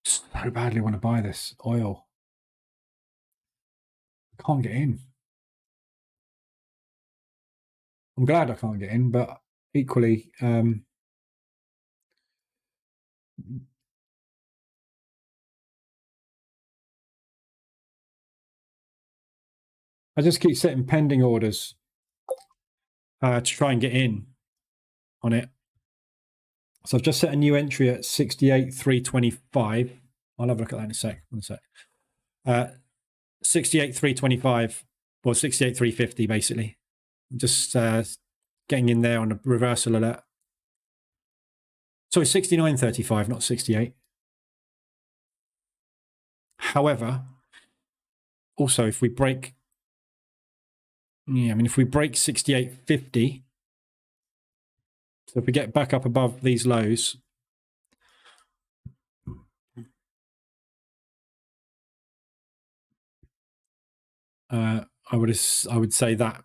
So badly want to buy this oil. I can't get in. I'm glad I can't get in, but equally, I just keep setting pending orders to try and get in on it. So I've just set a new entry at 68,325. I'll have a look at that in a sec. 68,325 or 68,350 basically. Just getting in there on a reversal alert. Sorry, 69.35, not 68. However, also if we break, if we break 68.50, so if we get back up above these lows, I would say that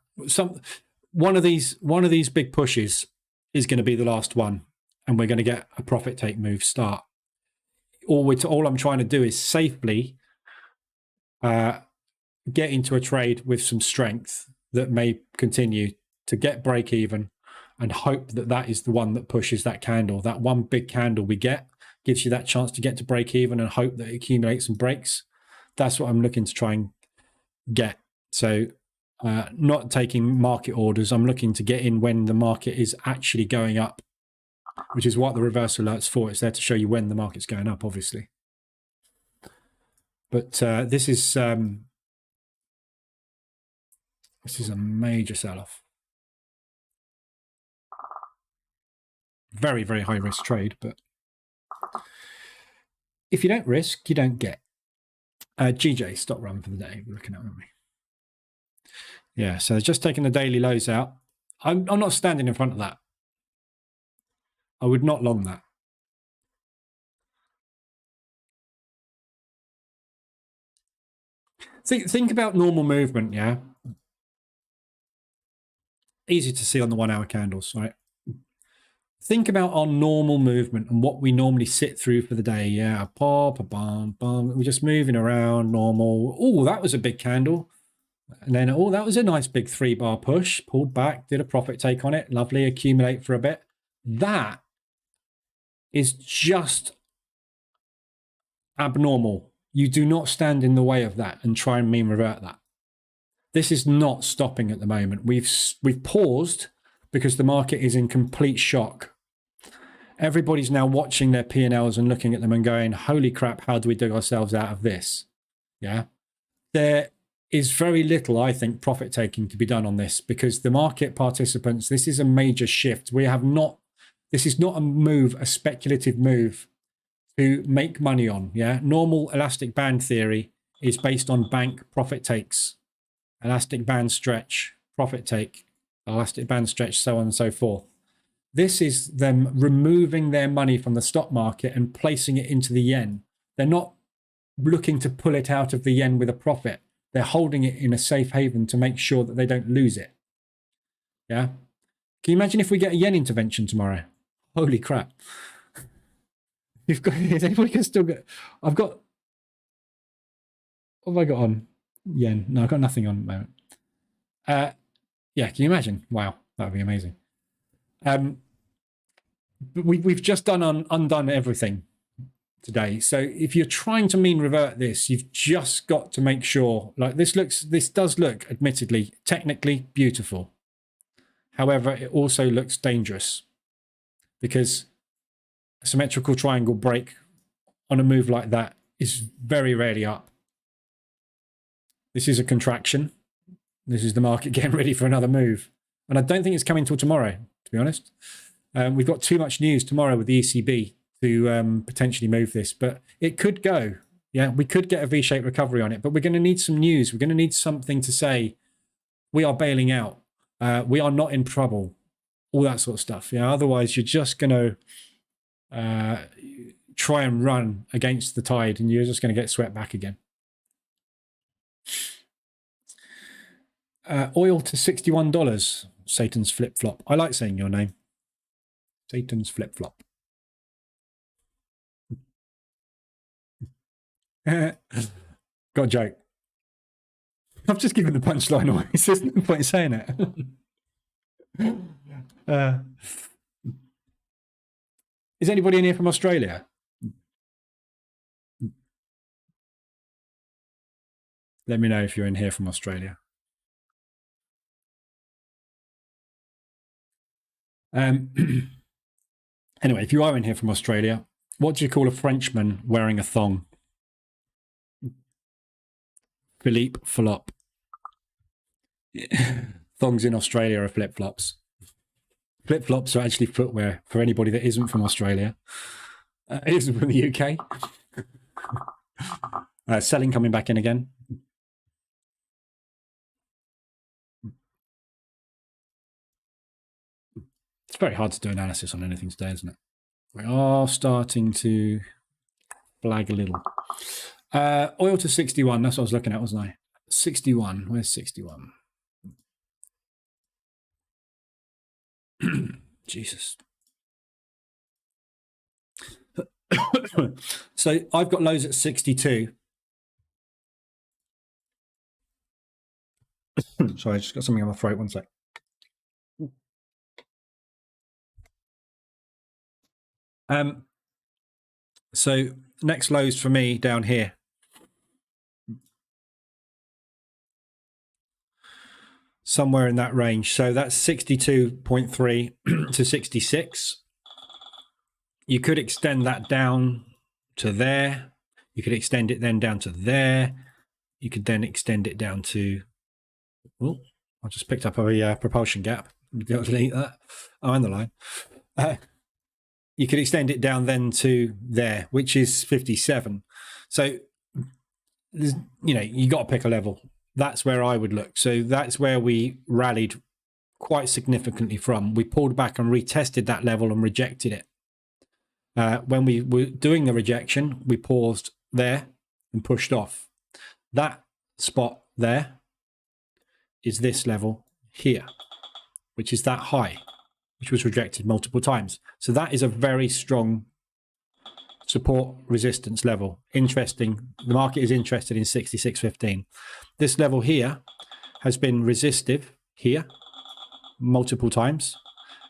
one of these big pushes is going to be the last one, and we're going to get a profit take move start. All I'm trying to do is safely get into a trade with some strength that may continue to get break even, and hope that that is the one that pushes that candle. That one big candle we get gives you that chance to get to break even and hope that it accumulates and breaks. That's what I'm looking to try and get. So not taking market orders. I'm looking to get in when the market is actually going up, which is what the reversal alert's for. It's there to show you when the market's going up, obviously. But this is a major sell-off. Very, very high risk trade, but if you don't risk, you don't get. GJ, stop run for the day. We're looking at, aren't we? Yeah, so just taking the daily lows out. I'm not standing in front of that. I would not long that. Think about normal movement, yeah? Easy to see on the 1 hour candles, right? Think about our normal movement and what we normally sit through for the day. Yeah, pop, bum, bum. We're just moving around normal. Oh, that was a big candle. And then, oh, that was a nice big 3-bar push. Pulled back, did a profit take on it. Lovely, accumulate for a bit. That is just abnormal. You do not stand in the way of that and try and mean revert that. This is not stopping at the moment. We've paused because the market is in complete shock. Everybody's now watching their P&Ls and looking at them and going, holy crap, how do we dig ourselves out of this? Yeah. There is very little, I think, profit taking to be done on this because the market participants, this is a major shift. This is not a move, a speculative move to make money on. Yeah. Normal elastic band theory is based on bank profit takes, elastic band stretch, profit take, elastic band stretch, so on and so forth. This is them removing their money from the stock market and placing it into the yen. They're not looking to pull it out of the yen with a profit. They're holding it in a safe haven to make sure that they don't lose it. Yeah. Can you imagine if we get a yen intervention tomorrow? Holy crap. You've got, anybody can still get, I've got, what have I got on yen? No, I've got nothing on at the moment. Yeah, can you imagine? Wow, that would be amazing. But we've just undone everything today. So if you're trying to mean revert this, you've just got to make sure, like this does look, admittedly, technically beautiful. However, it also looks dangerous because a symmetrical triangle break on a move like that is very rarely up. This is a contraction. This is the market getting ready for another move. And I don't think it's coming till tomorrow, to be honest. We've got too much news tomorrow with the ECB to potentially move this, but it could go. Yeah, we could get a V-shaped recovery on it, but we're going to need some news. We're going to need something to say, we are bailing out. We are not in trouble. All that sort of stuff. Yeah, otherwise you're just going to try and run against the tide and you're just going to get swept back again. Oil to $61. Satan's flip-flop. I like saying your name. Satan's flip-flop. Got a joke. I've just given the punchline away. There's no point in saying it. Is anybody in here from Australia? Let me know if you're in here from Australia. Anyway, if you are in here from Australia, what do you call a Frenchman wearing a thong? Philippe Flop. Thongs in Australia are flip-flops. Flip-flops are actually footwear for anybody that isn't from Australia. Isn't from the UK. Selling coming back in again. It's very hard to do analysis on anything today, isn't it? We are starting to flag a little. Oil to 61. That's what I was looking at, wasn't I? 61. Where's 61? Jesus. So I've got lows at 62. Sorry, I just got something on my throat. One sec. So next lows for me down here. Somewhere in that range. So that's 62.3 to 66. You could extend that down to there. You could extend it then down to there. You could then extend it down to, oh, I just picked up a propulsion gap. Delete that. Oh, and the line. You could extend it down then to there, which is 57. So, you got to pick a level. That's where I would look. So that's where we rallied quite significantly from. We pulled back and retested that level and rejected it. When we were doing the rejection, we paused there and pushed off. That spot there is this level here, which is that high, which was rejected multiple times. So that is a very strong support resistance level. Interesting. The market is interested in 66.15. This level here has been resistive here multiple times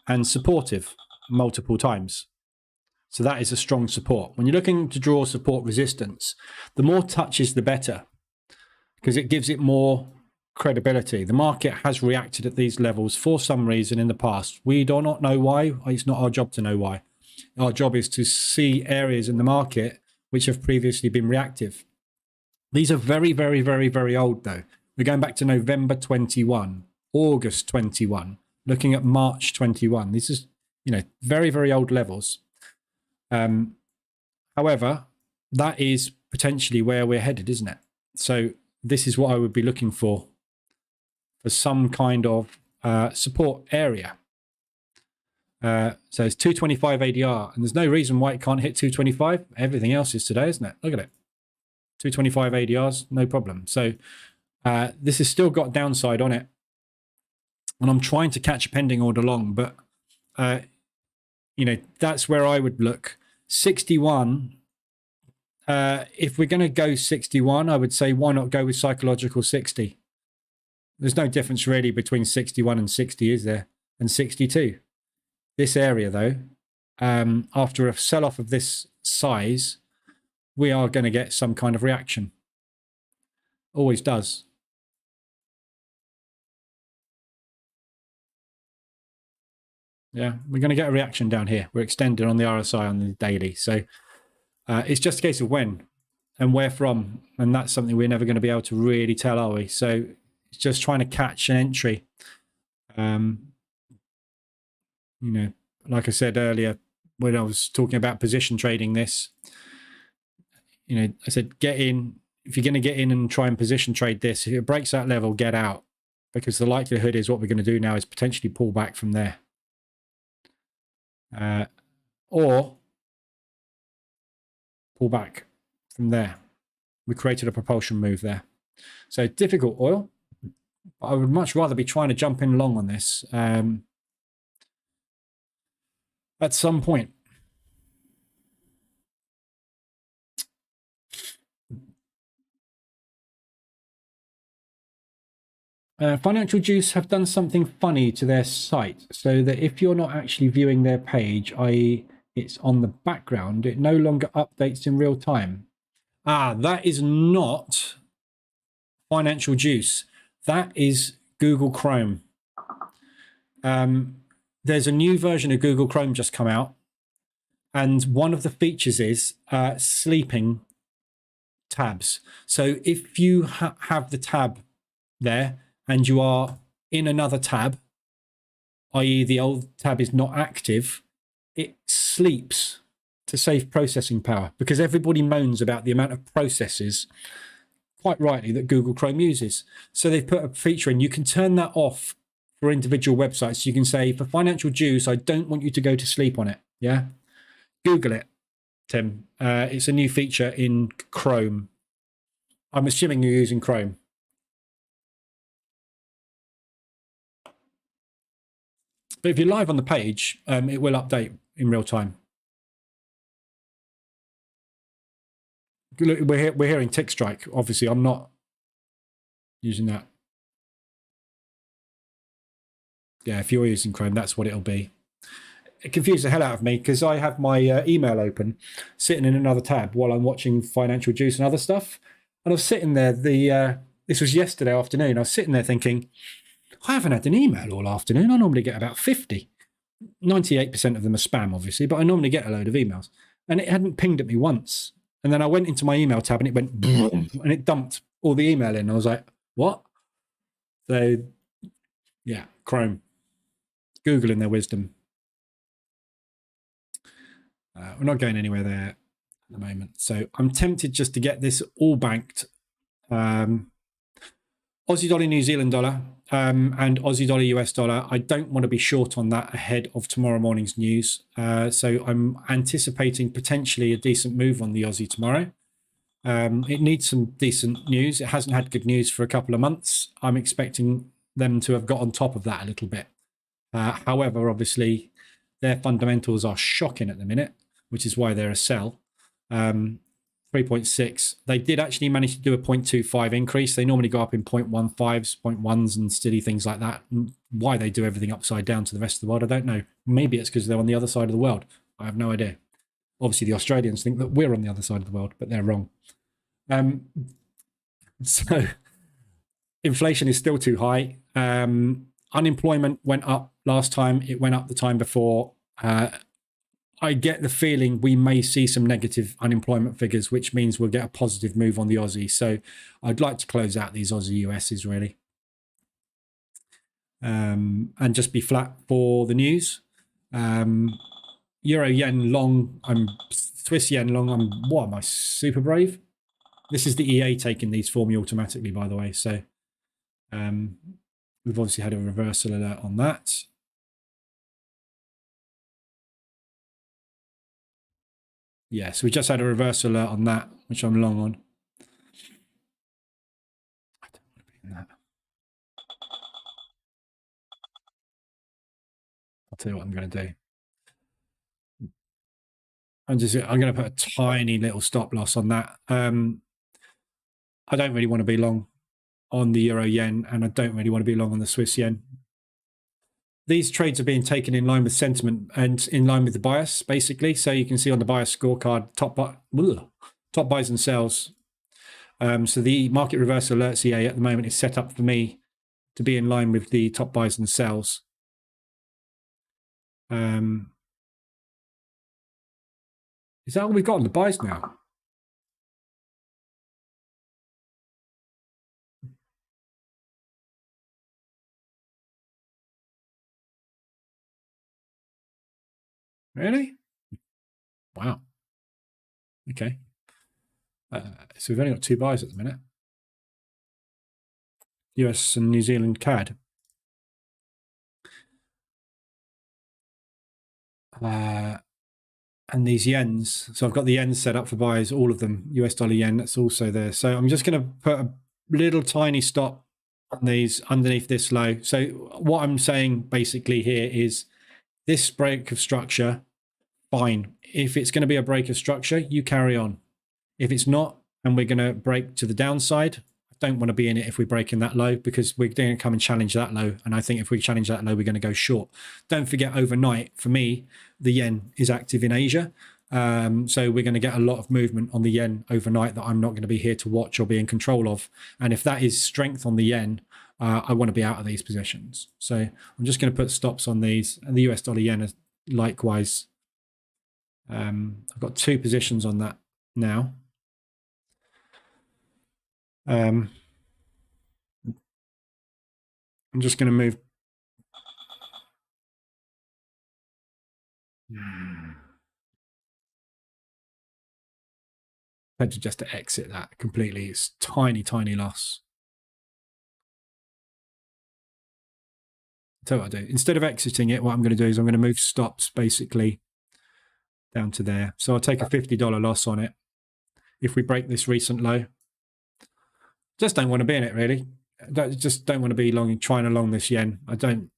and supportive multiple times. So that is a strong support. When you're looking to draw support resistance, the more touches, the better, because it gives it more credibility. The market has reacted at these levels for some reason in the past. We do not know why. It's not our job to know why. Our job is to see areas in the market which have previously been reactive. These are very, very, very, very old though. We're going back to November 21, August 21, looking at March 21. This is, very, very old levels. However, that is potentially where we're headed, isn't it? So this is what I would be looking for some kind of support area. So it's 225 ADR, and there's no reason why it can't hit 225. Everything else is today, isn't it? Look at it. 225 ADRs, no problem. So this has still got downside on it. And I'm trying to catch a pending order long, but that's where I would look. 61. If we're going to go 61, I would say why not go with psychological 60? There's no difference really between 61 and 60, is there? And 62. This area, though, after a sell-off of this size, we are going to get some kind of reaction. Always does. Yeah, we're going to get a reaction down here. We're extended on the RSI on the daily. So it's just a case of when and where from. And that's something we're never going to be able to really tell, are we? So it's just trying to catch an entry. Like I said earlier, when I was talking about position trading this, I said, get in. If you're going to get in and try and position trade this, if it breaks that level, get out. Because the likelihood is what we're going to do now is potentially pull back from there. Or pull back from there. We created a propulsion move there. So difficult oil. I would much rather be trying to jump in long on this at some point. Financial Juice have done something funny to their site, so that if you're not actually viewing their page, i.e. it's on the background, it no longer updates in real time. That is not Financial Juice. That is Google Chrome. There's a new version of Google Chrome just come out, and one of the features is sleeping tabs. So if you have the tab there and you are in another tab, i.e. the old tab is not active, it sleeps to save processing power, because everybody moans about the amount of processes, quite rightly, that Google Chrome uses. So they've put a feature in. You can turn that off for individual websites. You can say, for Financial Juice, I don't want you to go to sleep on it. Yeah. Google it, Tim. It's a new feature in Chrome. I'm assuming you're using Chrome. But if you're live on the page, it will update in real time. Look, we're hearing tick strike. Obviously, I'm not using that. Yeah, if you're using Chrome, that's what it'll be. It confused the hell out of me because I have my email open, sitting in another tab while I'm watching Financial Juice and other stuff. And I was sitting there, this was yesterday afternoon, I was sitting there thinking, I haven't had an email all afternoon. I normally get about 50. 98% of them are spam, obviously, but I normally get a load of emails. And it hadn't pinged at me once. And then I went into my email tab and it went boom, and it dumped all the email in. I was like, what? So, yeah, Chrome, Google in their wisdom. We're not going anywhere there at the moment. So I'm tempted just to get this all banked. Aussie dollar, New Zealand dollar, and Aussie dollar, US dollar. I don't want to be short on that ahead of tomorrow morning's news. So I'm anticipating potentially a decent move on the Aussie tomorrow. It needs some decent news. It hasn't had good news for a couple of months. I'm expecting them to have got on top of that a little bit. However, obviously, their fundamentals are shocking at the minute, which is why they're a sell. 3.6. They did actually manage to do a 0.25 increase. They normally go up in 0.15s, 0.1s and steady things like that. And why they do everything upside down to the rest of the world, I don't know. Maybe it's because they're on the other side of the world. I have no idea. Obviously, the Australians think that we're on the other side of the world, but they're wrong. So inflation is still too high. Unemployment went up last time. It went up the time before. I get the feeling we may see some negative unemployment figures, which means we'll get a positive move on the Aussie. So I'd like to close out these Aussie USs really. And just be flat for the news. Euro yen long, I'm Swiss yen long, what am I, super brave? This is the EA taking these for me automatically, by the way. So we've obviously had a reversal alert on that. Yeah, so we just had a reversal alert on that, which I'm long on. I don't want to be in that. I'll tell you what I'm going to do. I'm going to put a tiny little stop loss on that. I don't really want to be long on the euro yen, and I don't really want to be long on the Swiss yen. These trades are being taken in line with sentiment and in line with the bias, basically. So you can see on the bias scorecard, top buys and sells. So the market reversal alerts EA at the moment is set up for me to be in line with the top buys and sells. Is that all we've got on the buys now? Really? Wow. Okay. So we've only got 2 buys at the minute. US and New Zealand CAD. And these yens. So I've got the yens set up for buys, all of them. US dollar yen, that's also there. So I'm just going to put a little tiny stop on these underneath this low. So what I'm saying basically here is this break of structure, fine. If it's going to be a break of structure, you carry on. If it's not, and we're going to break to the downside, I don't want to be in it if we're breaking that low, because we're going to come and challenge that low. And I think if we challenge that low, we're going to go short. Don't forget, overnight, for me, the yen is active in Asia. So we're going to get a lot of movement on the yen overnight that I'm not going to be here to watch or be in control of. And if that is strength on the yen, I want to be out of these positions. So I'm just going to put stops on these. And the US dollar yen is likewise. I've got 2 positions on that now. I'm just going to move. I had to just exit that completely. It's tiny, tiny loss. So what I do, instead of exiting it, what I'm going to do is I'm going to move stops basically down to there. So I'll take a $50 loss on it if we break this recent low. Just don't want to be in it, really. Just don't want to be trying to long this yen. I don't.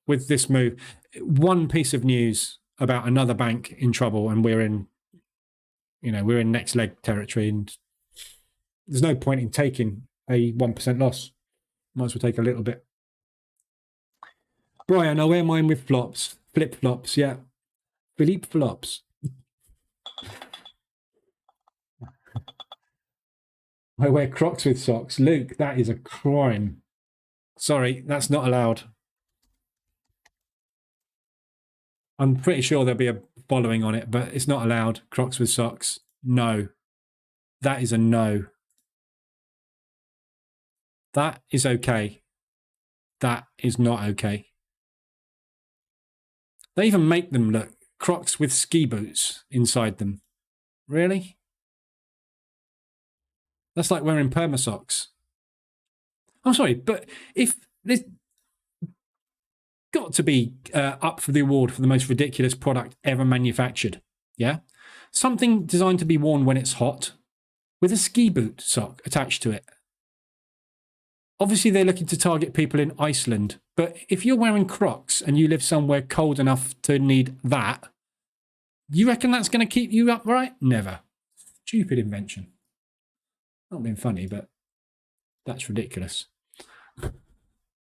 With this move, one piece of news about another bank in trouble, and we're in next leg territory, and there's no point in taking a 1% loss. Might as well take a little bit. Brian, I wear mine with flops, flip flops. Yeah, Philippe flops. I wear Crocs with socks. Luke, that is a crime. Sorry, that's not allowed. I'm pretty sure there'll be a following on it, but it's not allowed. Crocs with socks. No. That is a no. That is okay. That is not okay. They even make them look Crocs with ski boots inside them. Really? That's like wearing perma socks. I'm sorry, but if there's got to be up for the award for the most ridiculous product ever manufactured, yeah? Something designed to be worn when it's hot with a ski boot sock attached to it. Obviously, they're looking to target people in Iceland, but if you're wearing Crocs and you live somewhere cold enough to need that, you reckon that's going to keep you upright? Never. Stupid invention. Not being funny, but that's ridiculous.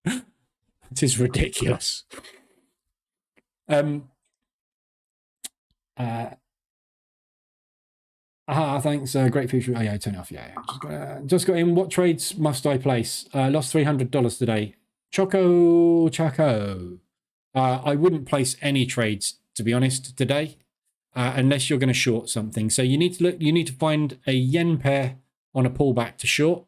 It is ridiculous. Thanks. Great future. Oh yeah, turn it off. Yeah. Just got in. What trades must I place? Lost $300 today. Choco. I wouldn't place any trades, to be honest, today, unless you're going to short something. So you need to look. You need to find a yen pair on a pullback to short.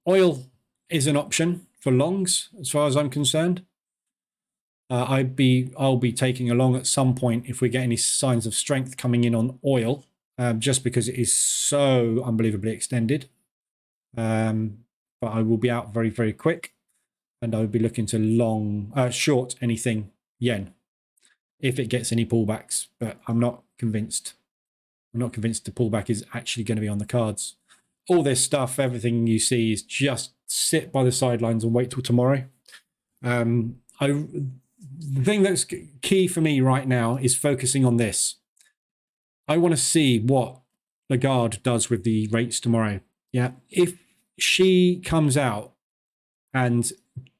Oil is an option for longs, as far as I'm concerned. I'll be taking a long at some point if we get any signs of strength coming in on oil, just because it is so unbelievably extended. But I will be out very, very quick, and I will be looking to short anything yen if it gets any pullbacks. But I'm not convinced. I'm not convinced the pullback is actually going to be on the cards. All this stuff, everything you see is just sit by the sidelines and wait till tomorrow. The thing that's key for me right now is focusing on this. I want to see what Lagarde does with the rates tomorrow. Yeah, if she comes out and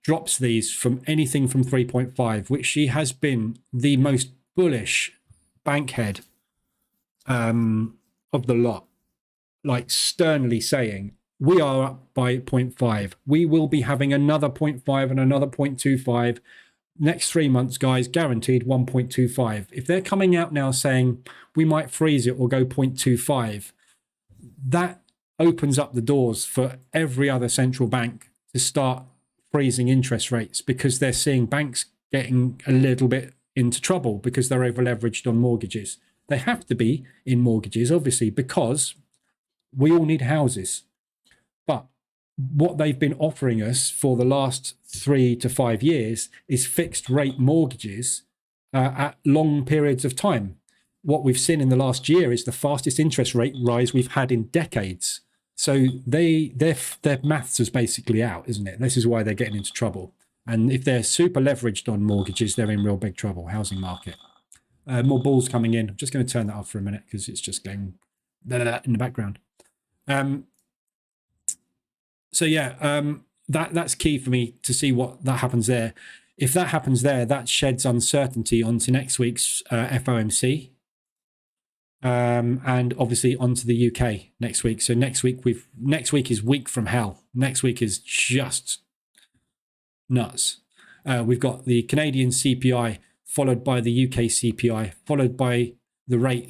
drops these from anything from 3.5, which she has been the most bullish bank head of the lot, like sternly saying, we are up by 0.5. We will be having another 0.5 and another 0.25. Next 3 months, guys, guaranteed 1.25. If they're coming out now saying we might freeze it or go 0.25, that opens up the doors for every other central bank to start freezing interest rates, because they're seeing banks getting a little bit into trouble because they're over leveraged on mortgages. They have to be in mortgages, obviously, because we all need houses. But what they've been offering us for the last 3 to 5 years is fixed rate mortgages at long periods of time. What we've seen in the last year is the fastest interest rate rise we've had in decades. So their maths is basically out, isn't it? This is why they're getting into trouble. And if they're super leveraged on mortgages, they're in real big trouble. Housing market. More balls coming in. I'm just going to turn that off for a minute because it's just going in the background. So yeah, that's key for me to see what that happens there. If that happens there, that sheds uncertainty onto next week's FOMC, and obviously onto the UK next week. So next week is week from hell. Next week is just nuts. We've got the Canadian CPI followed by the UK CPI, followed by the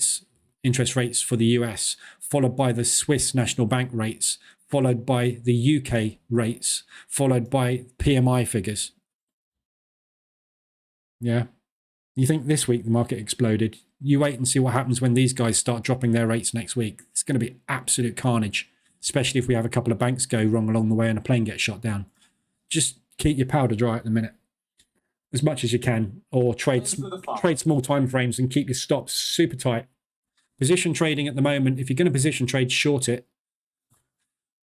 interest rates for the US, followed by the Swiss National Bank rates, followed by the UK rates, followed by PMI figures. Yeah. You think this week the market exploded? You wait and see what happens when these guys start dropping their rates next week. It's going to be absolute carnage, especially if we have a couple of banks go wrong along the way and a plane gets shot down. Just keep your powder dry at the minute as much as you can, or trade small time frames and keep your stops super tight. Position trading at the moment, if you're going to position trade, short it.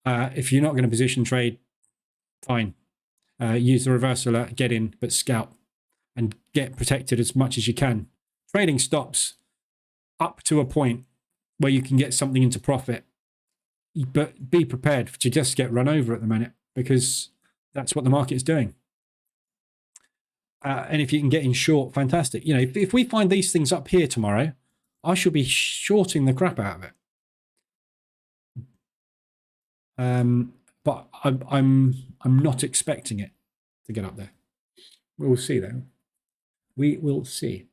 If you're not going to position trade, fine. Use the reverse alert, get in, but scalp and get protected as much as you can. Trading stops up to a point where you can get something into profit, but be prepared to just get run over at the minute, because that's what the market is doing. And if you can get in short, fantastic. You know, if we find these things up here tomorrow, I shall be shorting the crap out of it. But I'm not expecting it to get up there. We'll see though. We will see.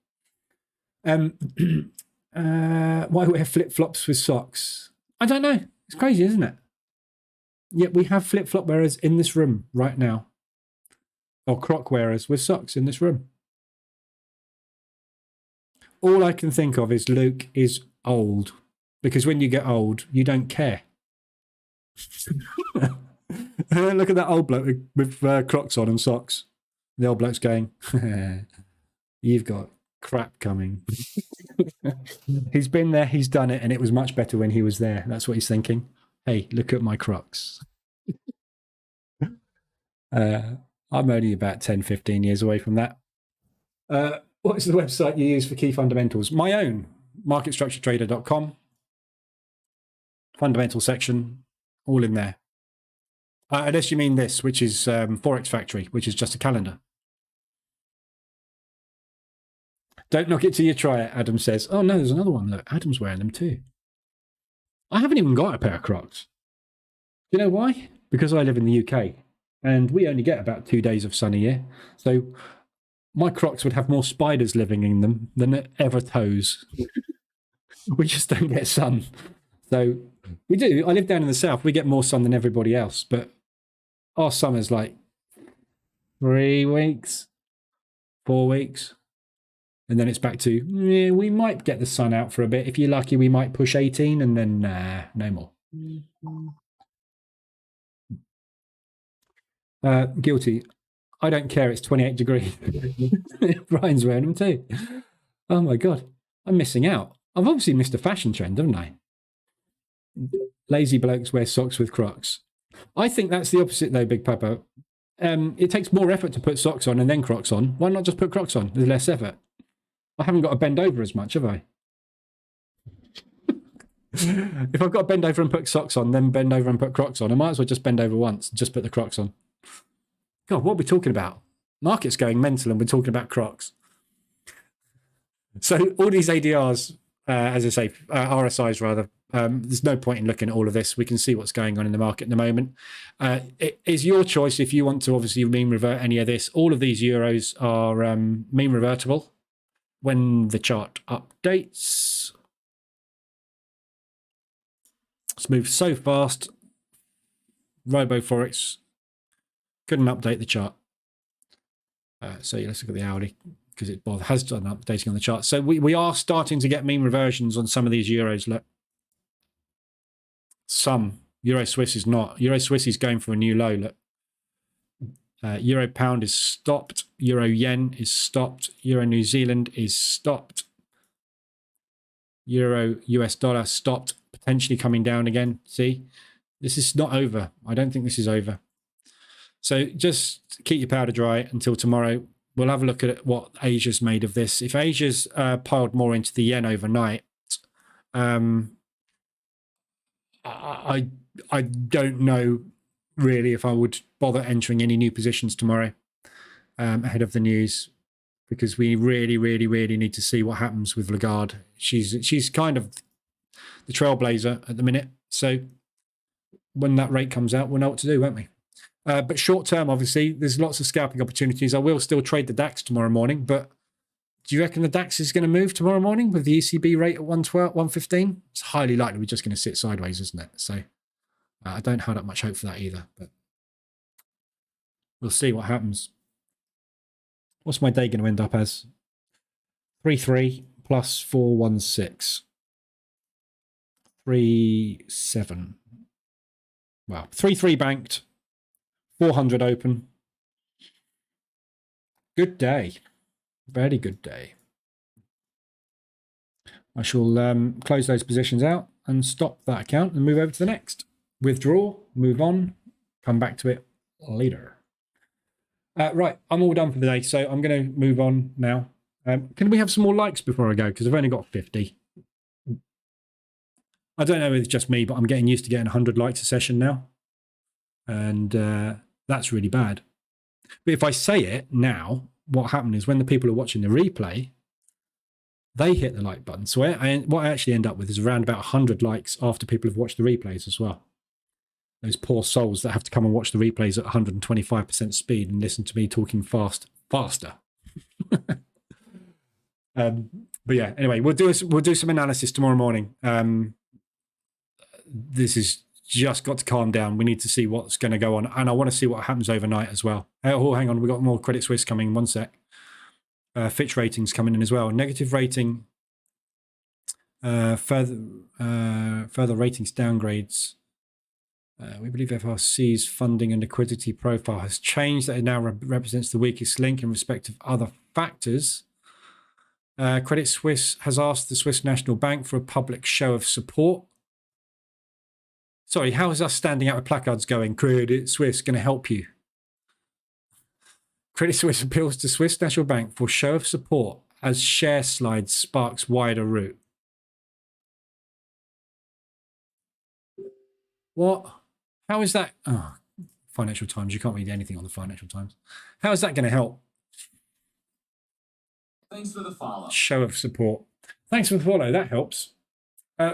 Why wear flip-flops with socks? I don't know. It's crazy, isn't it? Yet we have flip-flop wearers in this room right now. Or croc wearers with socks in this room. All I can think of is Luke is old. Because when you get old, you don't care. Look at that old bloke with Crocs on and socks. The old bloke's going, you've got crap coming. He's been there, he's done it, and it was much better when he was there. That's what he's thinking. Hey, look at my Crocs. I'm only about 10, 15 years away from that. What is the website you use for key fundamentals? My own, marketstructuretrader.com. Fundamental section, all in there. Unless you mean this, which is Forex Factory, which is just a calendar. Don't knock it till you try it, Adam says. Oh, no, there's another one. Look, Adam's wearing them too. I haven't even got a pair of Crocs. Do you know why? Because I live in the UK, and we only get about 2 days of sun a year. So my Crocs would have more spiders living in them than ever toes. We just don't get sun. So we do. I live down in the south. We get more sun than everybody else, but our summer's like 3 weeks, 4 weeks. And then it's back to, yeah, we might get the sun out for a bit. If you're lucky, we might push 18 and then no more. Guilty. I don't care. It's 28 degrees. Brian's wearing them too. Oh my God. I'm missing out. I've obviously missed a fashion trend, haven't I? Lazy blokes wear socks with Crocs. I think that's the opposite though, Big Papa. It takes more effort to put socks on and then Crocs on. Why not just put Crocs on? There's less effort. I haven't got to bend over as much, have I? If I've got to bend over and put socks on, then bend over and put Crocs on, I might as well just bend over once and just put the Crocs on. God, what are we talking about? Market's going mental and we're talking about Crocs. So all these ADRs, as I say, RSIs rather, there's no point in looking at all of this. We can see what's going on in the market at the moment. It is your choice if you want to obviously mean revert any of this. All of these euros are mean revertible when the chart updates. It's moved so fast. Robo Forex couldn't update the chart. So let's look at the hourly because it has done updating on the chart. So we are starting to get mean reversions on some of these euros. Look, some Euro Swiss is not. Euro Swiss is going for a new low. Look, Euro pound is stopped. Euro yen is stopped. Euro New Zealand is stopped. Euro US dollar stopped. Potentially coming down again. See, this is not over. I don't think this is over. So just keep your powder dry until tomorrow. We'll have a look at what Asia's made of this. If Asia's piled more into the yen overnight, I don't know really if I would bother entering any new positions tomorrow ahead of the news, because we really, really, really need to see what happens with Lagarde. She's kind of the trailblazer at the minute. So when that rate comes out, we'll know what to do, won't we? But short term, obviously, there's lots of scalping opportunities. I will still trade the DAX tomorrow morning, but do you reckon the DAX is going to move tomorrow morning with the ECB rate at 112, 115? It's highly likely we're just going to sit sideways, isn't it? So I don't have that much hope for that either, but we'll see what happens. What's my day going to end up as? 3.3 plus 4.16. 3.7. Well, 3.3 banked. 400 open. Good day. Very good day. I shall close those positions out and stop that account and move over to the next. Withdraw, move on, come back to it later. Right, I'm all done for the day, so I'm going to move on now. Can we have some more likes before I go? Because I've only got 50. I don't know if it's just me, but I'm getting used to getting 100 likes a session now. And that's really bad. But if I say it now, what happened is when the people are watching the replay, they hit the like button. So what I actually end up with is around about 100 likes after people have watched the replays as well. Those poor souls that have to come and watch the replays at 125% speed and listen to me talking faster. But yeah, anyway, we'll do some analysis tomorrow morning. This is just got to calm down. We need to see what's going to go on, and I want to see what happens overnight as well. Oh, hang on, we've got more Credit Suisse coming. One sec. Fitch ratings coming in as well. Negative rating. Further ratings downgrades. We believe FRC's funding and liquidity profile has changed. That it now represents the weakest link in respect of other factors. Credit Suisse has asked the Swiss National Bank for a public show of support. Sorry, how is us standing out with placards going, Credit Suisse going to help you? Credit Suisse appeals to Swiss National Bank for show of support as share slide sparks wider route. What? How is that? Oh, Financial Times. You can't read anything on the Financial Times. How is that going to help? Thanks for the follow. Show of support. Thanks for the follow. That helps.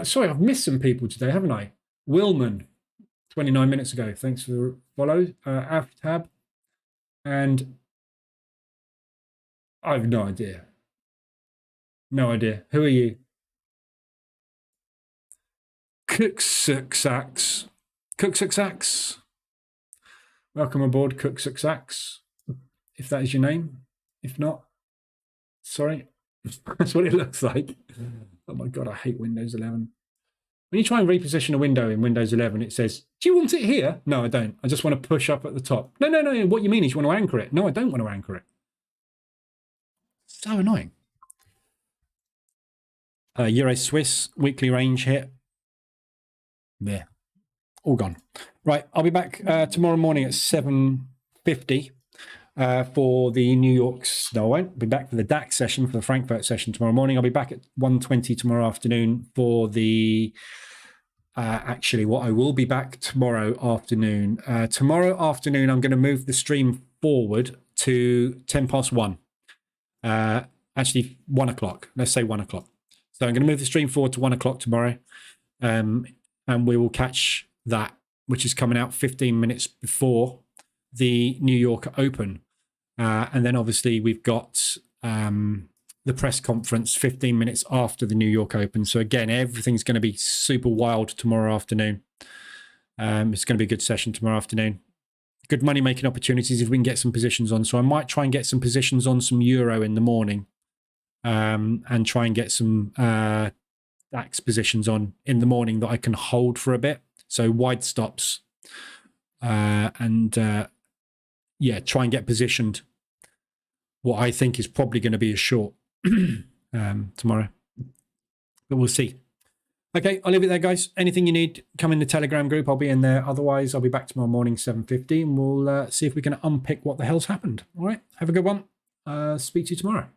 Sorry, I've missed some people today, haven't I? Willman, 29 minutes ago. Thanks for the follow. Aftab. And I have no idea. No idea. Who are you? Cooksucksax. Cooksucksax. Welcome aboard, Cooksucksax. If that is your name. If not, sorry. That's what it looks like. Oh my God, I hate Windows 11. When you try and reposition a window in Windows 11, it says, do you want it here? No, I don't. I just want to push up at the top. No. What you mean is you want to anchor it. No, I don't want to anchor it. So annoying. Euro Swiss weekly range hit. There. All gone. Right. I'll be back tomorrow morning at 7:50 for the New York's. No, I won't be back for the DAX session, for the Frankfurt session tomorrow morning. I'll be back at 1:20 tomorrow afternoon for the. Actually, what I will be back tomorrow afternoon. Tomorrow afternoon, I'm going to move the stream forward to 1:10. Actually, 1 o'clock. Let's say 1 o'clock. So I'm going to move the stream forward to 1 o'clock tomorrow, and we will catch that, which is coming out 15 minutes before the New York Open, and then obviously we've got the press conference 15 minutes after the New York Open. So again, everything's going to be super wild tomorrow afternoon. It's going to be a good session tomorrow afternoon. Good money making opportunities if we can get some positions on. So I might try and get some positions on some euro in the morning, and try and get some DAX positions on in the morning that I can hold for a bit. So wide stops, and yeah, try and get positioned what I think is probably going to be a short tomorrow, but we'll see. Okay, I'll leave it there, guys. Anything you need, come in the Telegram group. I'll be in there. Otherwise, I'll be back tomorrow morning, 7:50, and we'll see if we can unpick what the hell's happened. All right, have a good one. Speak to you tomorrow.